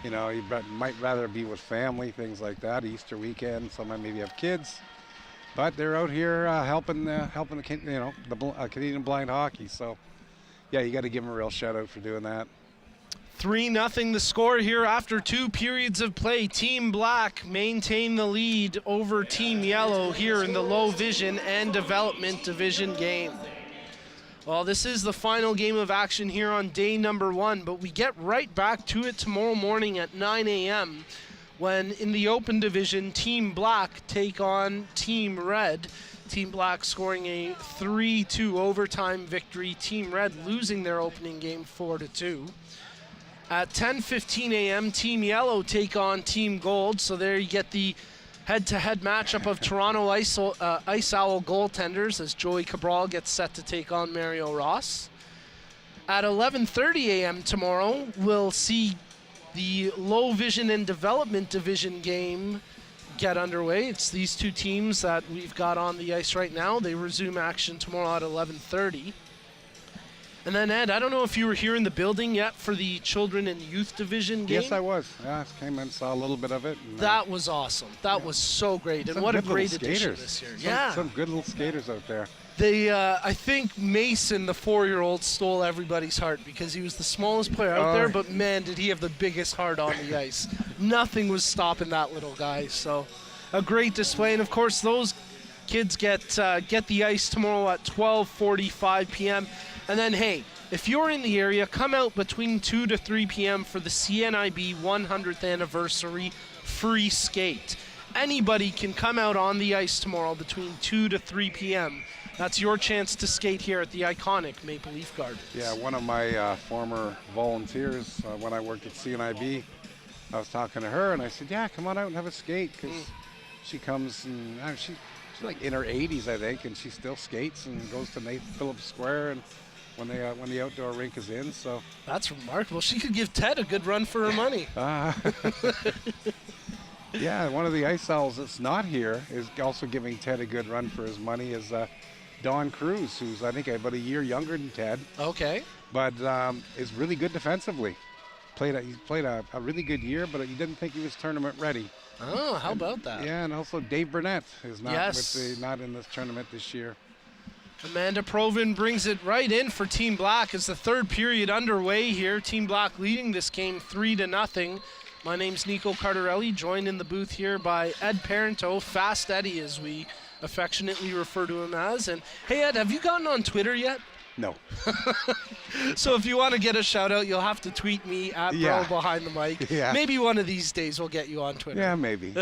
you know, you might rather be with family, things like that. Easter weekend, some might maybe have kids, but they're out here helping the Canadian blind hockey. So yeah, you got to give them a real shout out for doing that. 3-0 the score here after 2 periods of play. Team Black maintain the lead over Team Yellow here in the low vision and development division game. Well, this is the final game of action here on day number 1, but we get right back to it tomorrow morning at 9 a.m. when in the open division, Team Black take on Team Red. Team Black scoring a 3-2 overtime victory. Team Red losing their opening game 4-2. At 10:15 a.m., Team Yellow take on Team Gold. So there you get the head-to-head matchup of Toronto Ice Owl goaltenders as Joey Cabral gets set to take on Mario Ross. At 11:30 a.m. tomorrow, we'll see the low vision and development division game get underway. It's these two teams that we've got on the ice right now. They resume action tomorrow at 11:30. And then, Ed, I don't know if you were here in the building yet for the children and youth division game. Yes, I was. Yeah, I came in, saw a little bit of it. And, that was awesome. That was so great. And what a great addition this year. Some good little skaters out there. They, I think Mason, the 4-year-old, stole everybody's heart because he was the smallest player out there, but man, did he have the biggest heart on the ice. Nothing was stopping that little guy. So a great display. And, of course, those kids get the ice tomorrow at 12:45 p.m. And then, hey, if you're in the area, come out between 2 to 3 p.m. for the CNIB 100th anniversary free skate. Anybody can come out on the ice tomorrow between 2 to 3 p.m. That's your chance to skate here at the iconic Maple Leaf Gardens. Yeah, one of my former volunteers, when I worked at CNIB, I was talking to her, and I said, yeah, come on out and have a skate, because she comes, and she's like in her 80s, I think, and she still skates and goes to Nathan Phillips Square and when the outdoor rink is in. So that's remarkable. She could give Ted a good run for her money. Yeah, one of the Ice Owls that's not here is also giving Ted a good run for his money is Don Cruz, who's I think about a year younger than Ted. Okay. But is really good defensively. He played a really good year, but you didn't think he was tournament ready. Oh, how about that? Yeah, and also Dave Burnett is not Yes. not in this tournament this year. Amanda Provin brings it right in for Team Black as the third period underway here. Team Black leading this game 3-0. My name's Nico Cardarelli, joined in the booth here by Ed Parento, Fast Eddie as we affectionately refer to him as. And hey Ed, have you gotten on Twitter yet? No. So if you want to get a shout out, you'll have to tweet me at Bro Behind the Mic. Yeah. Maybe one of these days we'll get you on Twitter. Yeah, maybe.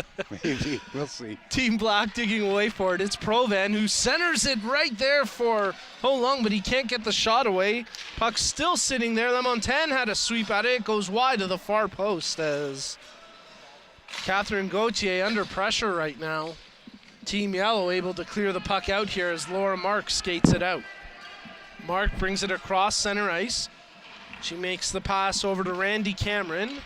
Maybe. We'll see. Team Black digging away for it. It's Provan who centers it right there for Ho Lung, but he can't get the shot away. Puck's still sitting there. Lamontagne had a sweep at it. It goes wide to the far post as Catherine Gauthier under pressure right now. Team Yellow able to clear the puck out here as Laura Mark skates it out. Mark brings it across center ice. She makes the pass over to Randy Cameron.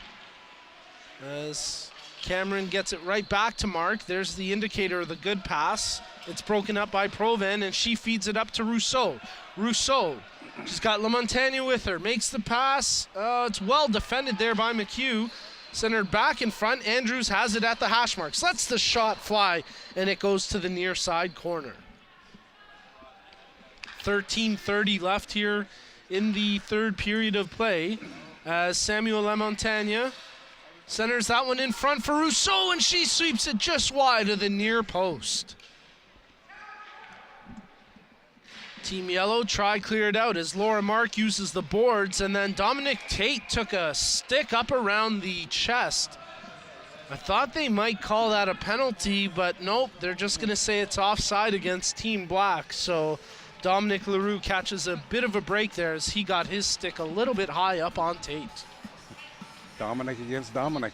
As Cameron gets it right back to Mark. There's the indicator of the good pass. It's broken up by Provan, and she feeds it up to Rousseau. Rousseau, she's got Lamontagne with her. Makes the pass. It's well defended there by McHugh. Centered back in front. Andrews has it at the hash marks. Lets the shot fly, and it goes to the near side corner. 13:30 left here in the third period of play as Samuel Lamontagne centers that one in front for Rousseau, and she sweeps it just wide of the near post. Team Yellow try clear it out as Laura Mark uses the boards, and then Dominic Tate took a stick up around the chest. I thought they might call that a penalty, but nope, they're just going to say it's offside against Team Black. So Dominic Leroux catches a bit of a break there as he got his stick a little bit high up on Tate. Dominic against Dominic.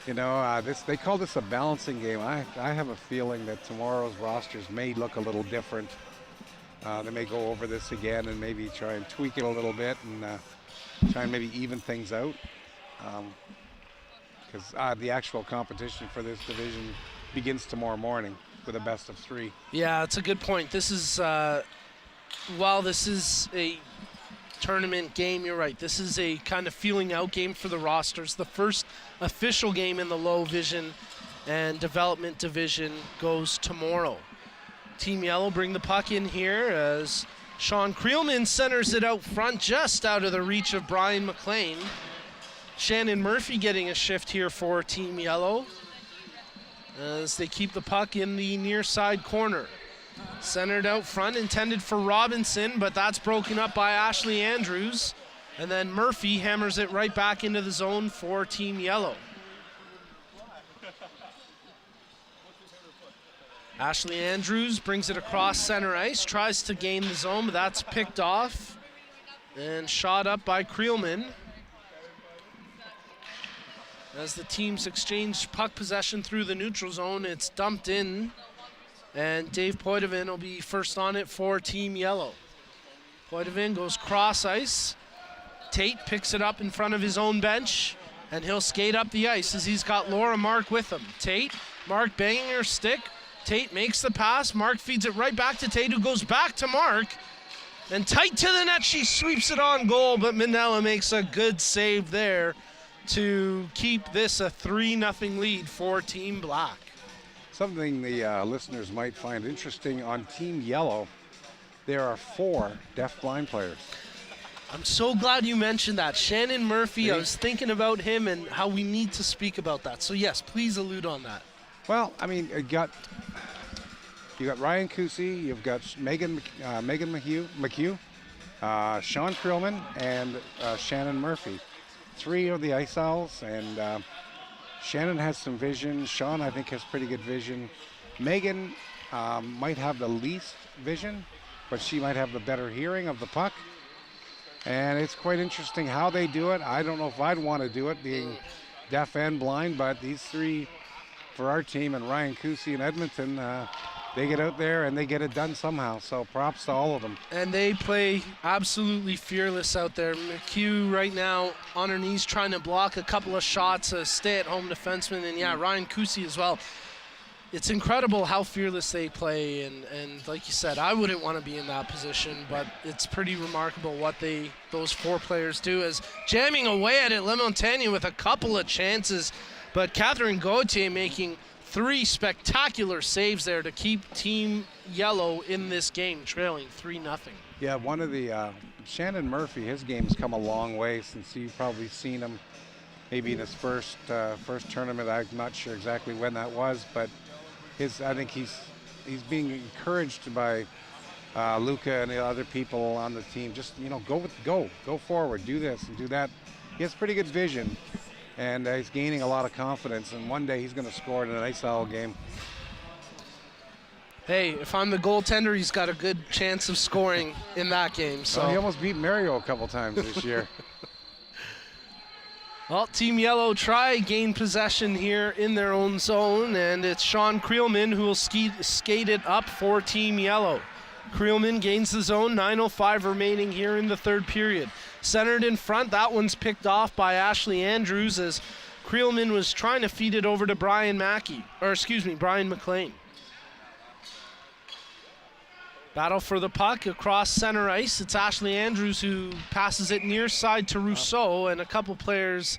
You know, they call this a balancing game. I have a feeling that tomorrow's rosters may look a little different They may go over this again and maybe try and tweak it a little bit and try and maybe even things out. Because the actual competition for this division begins tomorrow morning with a best of 3. Yeah, it's a good point. This is, while this is a tournament game, you're right. This is a kind of feeling out game for the rosters. The first official game in the low vision and development division goes tomorrow. Team Yellow bring the puck in here as Sean Creelman centers it out front, just out of the reach of Brian McLean. Shannon Murphy getting a shift here for Team Yellow as they keep the puck in the near side corner. Centered out front, intended for Robinson, but that's broken up by Ashley Andrews. And then Murphy hammers it right back into the zone for Team Yellow. Ashley Andrews brings it across center ice, tries to gain the zone, but that's picked off and shot up by Creelman. As the teams exchange puck possession through the neutral zone, it's dumped in, and Dave Poitevin will be first on it for Team Yellow. Poitevin goes cross ice. Tate picks it up in front of his own bench, and he'll skate up the ice as he's got Laura Mark with him. Tate, Mark banging her stick. Tate makes the pass. Mark feeds it right back to Tate, who goes back to Mark. And tight to the net, she sweeps it on goal, but Minella makes a good save there to keep this a 3-0 lead for Team Black. Something the listeners might find interesting on Team Yellow, there are 4 deaf-blind players. I'm so glad you mentioned that. Shannon Murphy, I was thinking about him and how we need to speak about that. So yes, please allude on that. Well, I mean, you got Ryan Kusi, you've got Megan McHugh, Sean Creelman, and Shannon Murphy. 3 are the Ice Owls, and Shannon has some vision. Sean, I think, has pretty good vision. Megan might have the least vision, but she might have the better hearing of the puck. And it's quite interesting how they do it. I don't know if I'd want to do it, being deaf and blind, but these 3 for our team and Ryan Kusi in Edmonton, they get out there and they get it done somehow. So props to all of them. And they play absolutely fearless out there. McHugh right now on her knees trying to block a couple of shots, a stay-at-home defenseman, and yeah, Ryan Kusi as well. It's incredible how fearless they play, and like you said, I wouldn't want to be in that position, but it's pretty remarkable what those 4 players do, as jamming away at it, LeMontagne with a couple of chances, but Catherine Gauthier making 3 spectacular saves there to keep Team Yellow in this game, trailing 3-0. Yeah, one of the Shannon Murphy, his game has come a long way since you've probably seen him maybe in his first tournament. I'm not sure exactly when that was, but I think he's being encouraged by Luca and the other people on the team. Just, go forward, do this and do that. He has pretty good vision, and he's gaining a lot of confidence, and one day he's going to score in an Ice Owl game. Hey, if I'm the goaltender, he's got a good chance of scoring in that game. So he almost beat Mario a couple times this year. Well, Team Yellow gain possession here in their own zone, and it's Sean Creelman who will skate it up for Team Yellow. Creelman gains the zone, 9:05 remaining here in the third period. Centered in front, that one's picked off by Ashley Andrews as Creelman was trying to feed it over to Brian McLean. Battle for the puck across center ice. It's Ashley Andrews who passes it near side to Rousseau, and a couple players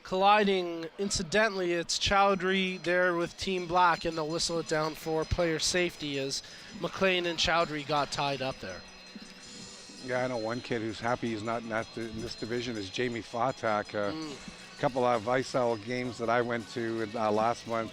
colliding. Incidentally, it's Chowdhury there with Team Black, and they'll whistle it down for player safety as McLean and Chowdhury got tied up there. Yeah, I know one kid who's happy he's not in this division is Jamie Fatak. A couple of Ice Owl games that I went to last month,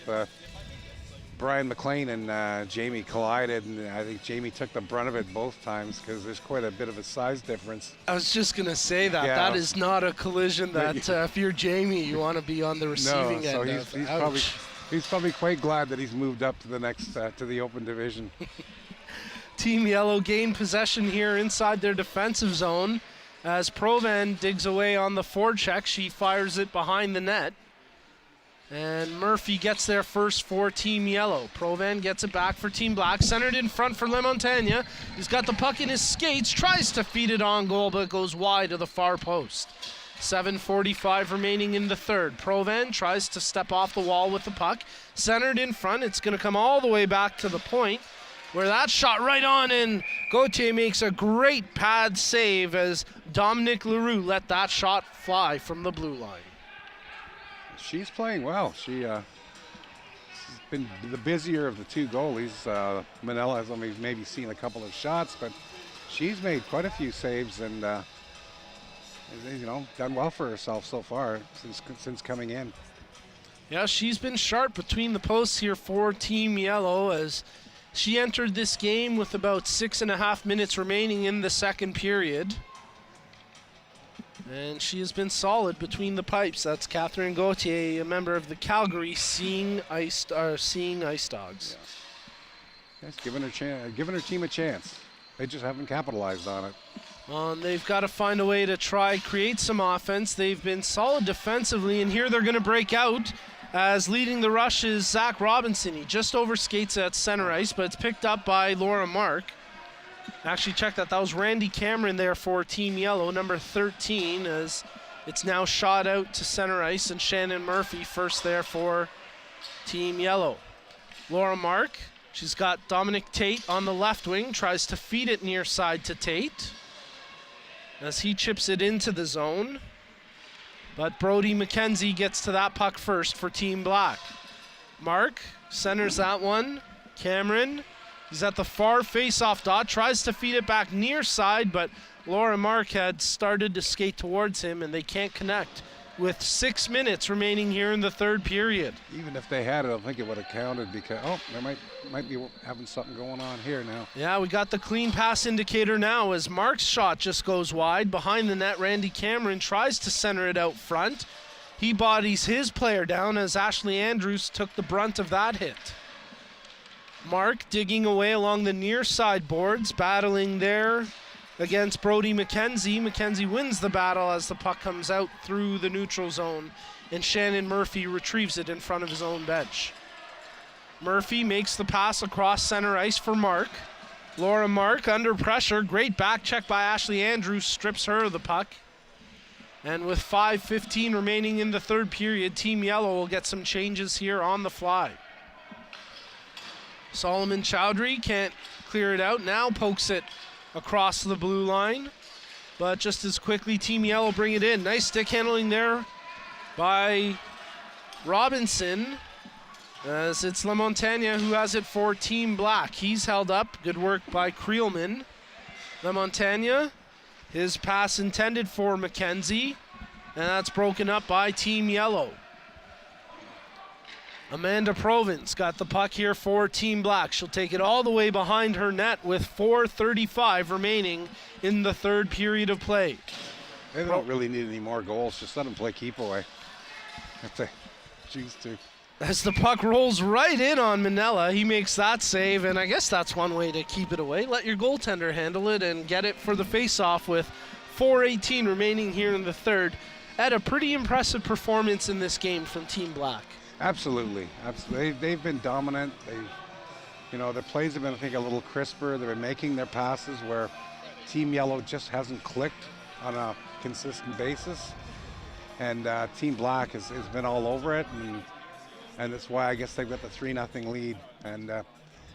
Brian McLean and Jamie collided, and I think Jamie took the brunt of it both times because there's quite a bit of a size difference. I was just going to say that. Yeah. That is not a collision that if you're Jamie, you want to be on the receiving end of. He's probably quite glad that he's moved up to the next, to the open division. Team Yellow gain possession here inside their defensive zone as Provan digs away on the forecheck. She fires it behind the net. And Murphy gets there first for Team Yellow. Provan gets it back for Team Black. Centered in front for LaMontagne. He's got the puck in his skates. Tries to feed it on goal, but goes wide of the far post. 7:45 remaining in the third. Provan tries to step off the wall with the puck. Centered in front. It's going to come all the way back to the point, where that shot right on, and Gauthier makes a great pad save as Dominic Leroux let that shot fly from the blue line. She's playing well. She's been the busier of the two goalies. Manila has only maybe seen a couple of shots, but she's made quite a few saves and done well for herself so far since coming in. Yeah, she's been sharp between the posts here for Team Yellow as she entered this game with about 6.5 minutes remaining in the second period. And she has been solid between the pipes. That's Catherine Gauthier, a member of the Calgary Seeing Ice Dogs. Yeah. Yes, giving her team a chance. They just haven't capitalized on it. They've got to find a way to try create some offense. They've been solid defensively, and here they're going to break out as leading the rush is Zach Robinson. He just overskates at center ice, but it's picked up by Laura Mark. Actually, check that. That was Randy Cameron there for Team Yellow, number 13, as it's now shot out to center ice, and Shannon Murphy first there for Team Yellow. Laura Mark, she's got Dominic Tate on the left wing, tries to feed it near side to Tate as he chips it into the zone. But Brody McKenzie gets to that puck first for Team Black. Mark centers that one. Cameron, he's at the far face-off dot, tries to feed it back near side, but Laura Mark had started to skate towards him, and they can't connect with 6 minutes remaining here in the third period. Even if they had it, I don't think it would have counted because, they might be having something going on here now. Yeah, we got the clean pass indicator now as Mark's shot just goes wide. Behind the net, Randy Cameron tries to center it out front. He bodies his player down as Ashley Andrews took the brunt of that hit. Mark digging away along the near side boards, battling there against Brody McKenzie. McKenzie wins the battle as the puck comes out through the neutral zone, and Shannon Murphy retrieves it in front of his own bench. Murphy makes the pass across center ice for Mark. Laura Mark under pressure. Great back check by Ashley Andrews, strips her of the puck. And with 5:15 remaining in the third period, Team Yellow will get some changes here on the fly. Solomon Chowdhury can't clear it out. Now pokes it across the blue line. But just as quickly, Team Yellow bring it in. Nice stick handling there by Robinson. As it's LaMontagne who has it for Team Black. He's held up. Good work by Creelman. LaMontagne, his pass intended for McKenzie. And that's broken up by Team Yellow. Amanda Provence got the puck here for Team Black. She'll take it all the way behind her net with 4:35 remaining in the third period of play. They don't really need any more goals. Just let them play keep away if they choose to. As the puck rolls right in on Manella, he makes that save, and I guess that's one way to keep it away. Let your goaltender handle it and get it for the face-off with 4:18 remaining here in the third. Had a pretty impressive performance in this game from Team Black. Absolutely. They've been dominant. Their plays have been, I think, a little crisper. They've been making their passes where Team Yellow just hasn't clicked on a consistent basis. And Team Black has been all over it, and that's why I guess they've got the 3-0 lead. And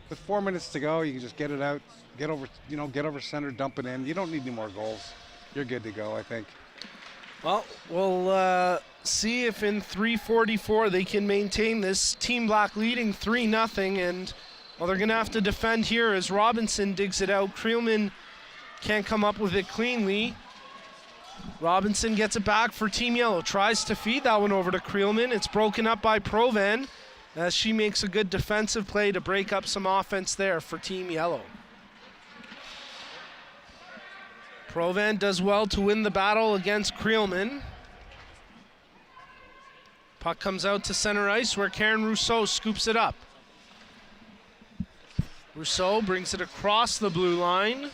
with 4 minutes to go, you can just get it out, get over center, dump it in. You don't need any more goals. You're good to go, I think. Well, we'll see if in 3:44 they can maintain this. Team Black leading 3-0, and they're going to have to defend here as Robinson digs it out. Creelman can't come up with it cleanly. Robinson gets it back for Team Yellow. Tries to feed that one over to Creelman. It's broken up by Provan as she makes a good defensive play to break up some offense there for Team Yellow. Provan does well to win the battle against Creelman. Puck comes out to center ice where Karen Rousseau scoops it up. Rousseau brings it across the blue line.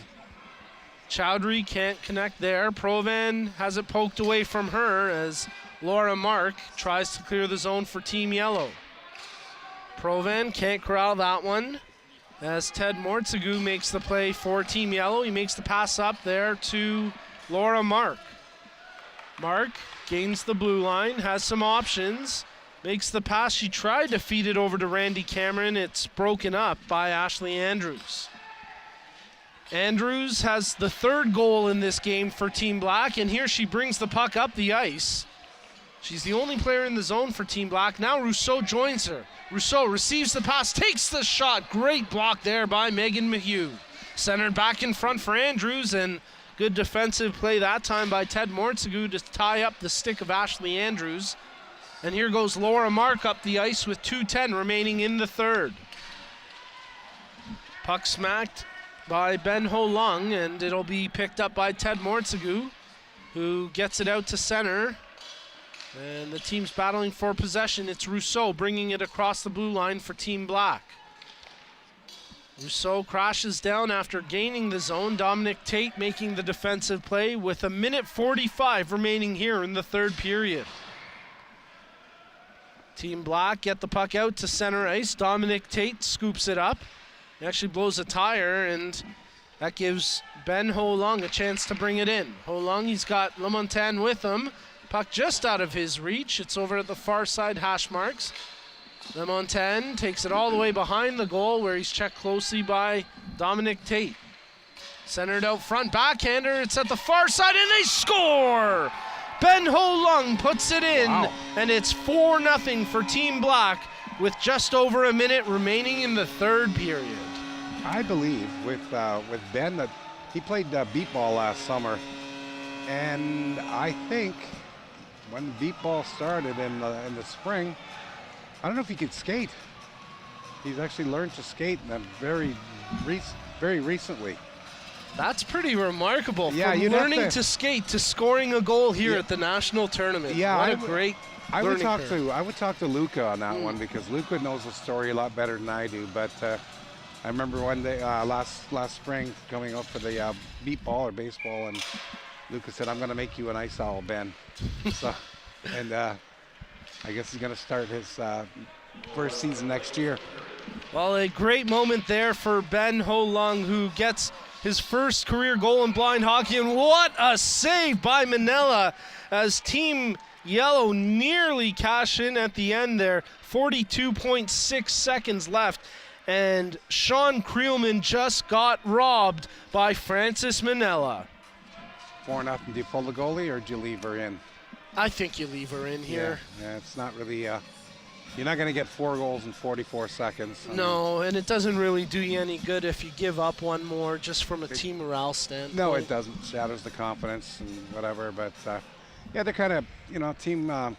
Chowdhury can't connect there. Provan has it poked away from her as Laura Mark tries to clear the zone for Team Yellow. Provan can't corral that one as Ted Mortsagu makes the play for Team Yellow. He makes the pass up there to Laura Mark. Mark gains the blue line, has some options, makes the pass. She tried to feed it over to Randy Cameron. It's broken up by Ashley Andrews. Andrews has the third goal in this game for Team Black, and here she brings the puck up the ice. She's the only player in the zone for Team Black. Now Rousseau joins her. Rousseau receives the pass, takes the shot. Great block there by Megan Mahue. Centered back in front for Andrews, and good defensive play that time by Ted Mortsagu to tie up the stick of Ashley Andrews. And here goes Laura Mark up the ice with 2:10 remaining in the third. Puck smacked by Ben Ho Lung, and it'll be picked up by Ted Mortsagu, who gets it out to center. And the team's battling for possession. It's Rousseau bringing it across the blue line for Team Black. Rousseau crashes down after gaining the zone. Dominic Tate making the defensive play with 1:45 remaining here in the third period. Team Black get the puck out to center ice. Dominic Tate scoops it up. He actually blows a tire, and that gives Ben Ho Lung a chance to bring it in. Ho Lung, he's got Lamontagne with him. Puck just out of his reach. It's over at the far side hash marks. Lamontagne takes it all the way behind the goal where he's checked closely by Dominic Tate. Centered out front, backhander. It's at the far side, and they score! Ben Ho Lung puts it in, Wow. and it's 4-0 for Team Black with just over a minute remaining in the third period. I believe with Ben that he played beat ball last summer, and I think when beat ball started in the spring, I don't know if he could skate. He's actually learned to skate very recently. That's pretty remarkable. Yeah, from you'd learning have to skate to scoring a goal here Yeah. at the national tournament. Yeah, what I a would- great I would learning talk curve. to Luca on that one, because Luca knows the story a lot better than I do. But I remember one day last spring coming up for the beat ball or baseball, and Luca said, "I'm going to make you an ice owl, Ben." So, and I guess he's going to start his first season next year. Well, a great moment there for Ben Ho Lung, who gets his first career goal in blind hockey. And what a save by Manila as Team Yellow nearly cash in at the end there. 42.6 seconds left. And Sean Creelman just got robbed by Francis Manila. 4-0. Do you pull the goalie or do you leave her in? I think you leave her in here. Yeah, it's not really. You're not going to get 4 goals in 44 seconds. I mean, No, and it doesn't really do you any good if you give up one more just from a team morale standpoint. no, it doesn't. Shatters the confidence and whatever. But yeah, they're kind of, team.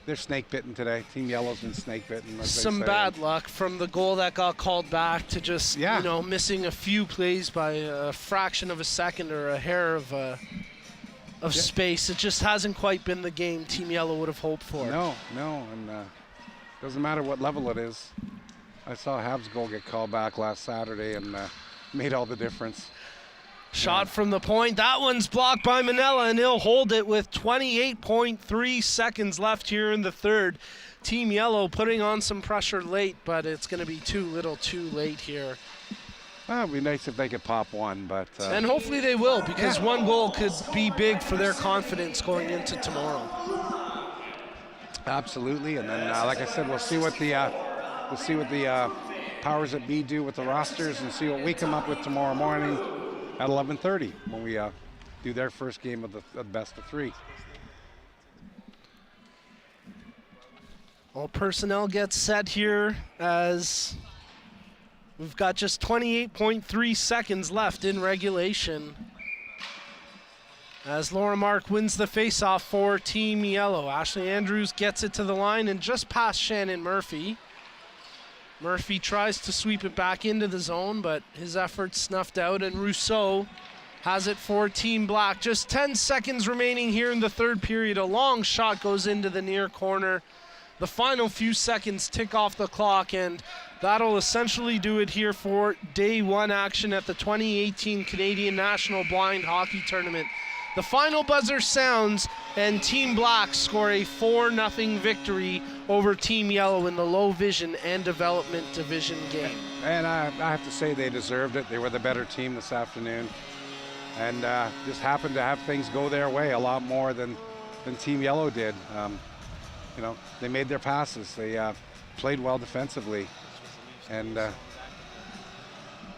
They're snake bitten today. Team Yellow's been snake bitten. as they Some say. bad luck from the goal that got called back to just, Yeah. missing a few plays by a fraction of a second or a hair of space. It just hasn't quite been the game Team Yellow would have hoped for. No, and doesn't matter what level it is. I saw Habs goal get called back last Saturday and made all the difference. Shot from the point. That one's blocked by Manila, and he'll hold it with 28.3 seconds left here in the third. Team Yellow putting on some pressure late, but it's going to be too little too late here. Well, it'd be nice if they could pop one, but And hopefully they will, because one goal could be big for their confidence going into tomorrow. absolutely. And then, like I said, we'll see what the powers that be do with the rosters, and see what we come up with tomorrow morning at 11:30 when we do their first game of the best of 3. All personnel gets set here as we've got just 28.3 seconds left in regulation. As Laura Mark wins the faceoff for Team Yellow. Ashley Andrews gets it to the line and just past Shannon Murphy. Murphy tries to sweep it back into the zone, but his efforts snuffed out, and Rousseau has it for Team Black. Just 10 seconds remaining here in the third period. A long shot goes into the near corner. The final few seconds tick off the clock, and that'll essentially do it here for day one action at the 2018 Canadian National Blind Hockey Tournament. The final buzzer sounds and Team Black score a 4-0 victory over Team Yellow in the Low Vision and Development Division game. And I have to say they deserved it. They were the better team this afternoon, and just happened to have things go their way a lot more than Team Yellow did. You know, they made their passes. They played well defensively, and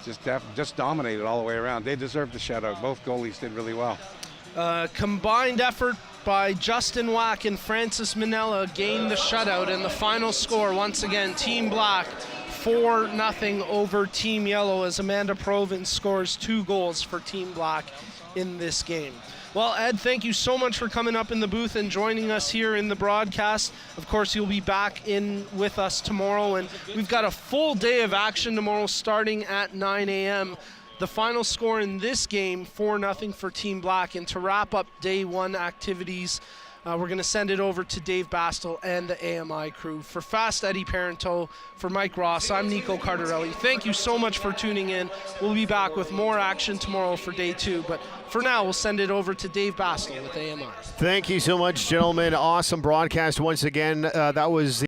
just dominated all the way around. They deserved the shutout. Both goalies did really well. Combined effort by Justin Wack and Francis Minella gained the shutout, and the final score, once again, Team Black 4-0 over Team Yellow, as Amanda Provin scores 2 goals for Team Black in this game. Well, Ed, thank you so much for coming up in the booth and joining us here in the broadcast. Of course, you'll be back in with us tomorrow, and we've got a full day of action tomorrow starting at 9 a.m. The final score in this game, 4-0 for Team Black. And to wrap up day 1 activities, we're going to send it over to Dave Bastel and the AMI crew. For Fast Eddie Parento, for Mike Ross, I'm Nico Cardarelli. Thank you so much for tuning in. We'll be back with more action tomorrow for day 2. But for now, we'll send it over to Dave Bastel with AMI. Thank you so much, gentlemen. Awesome broadcast once again. That was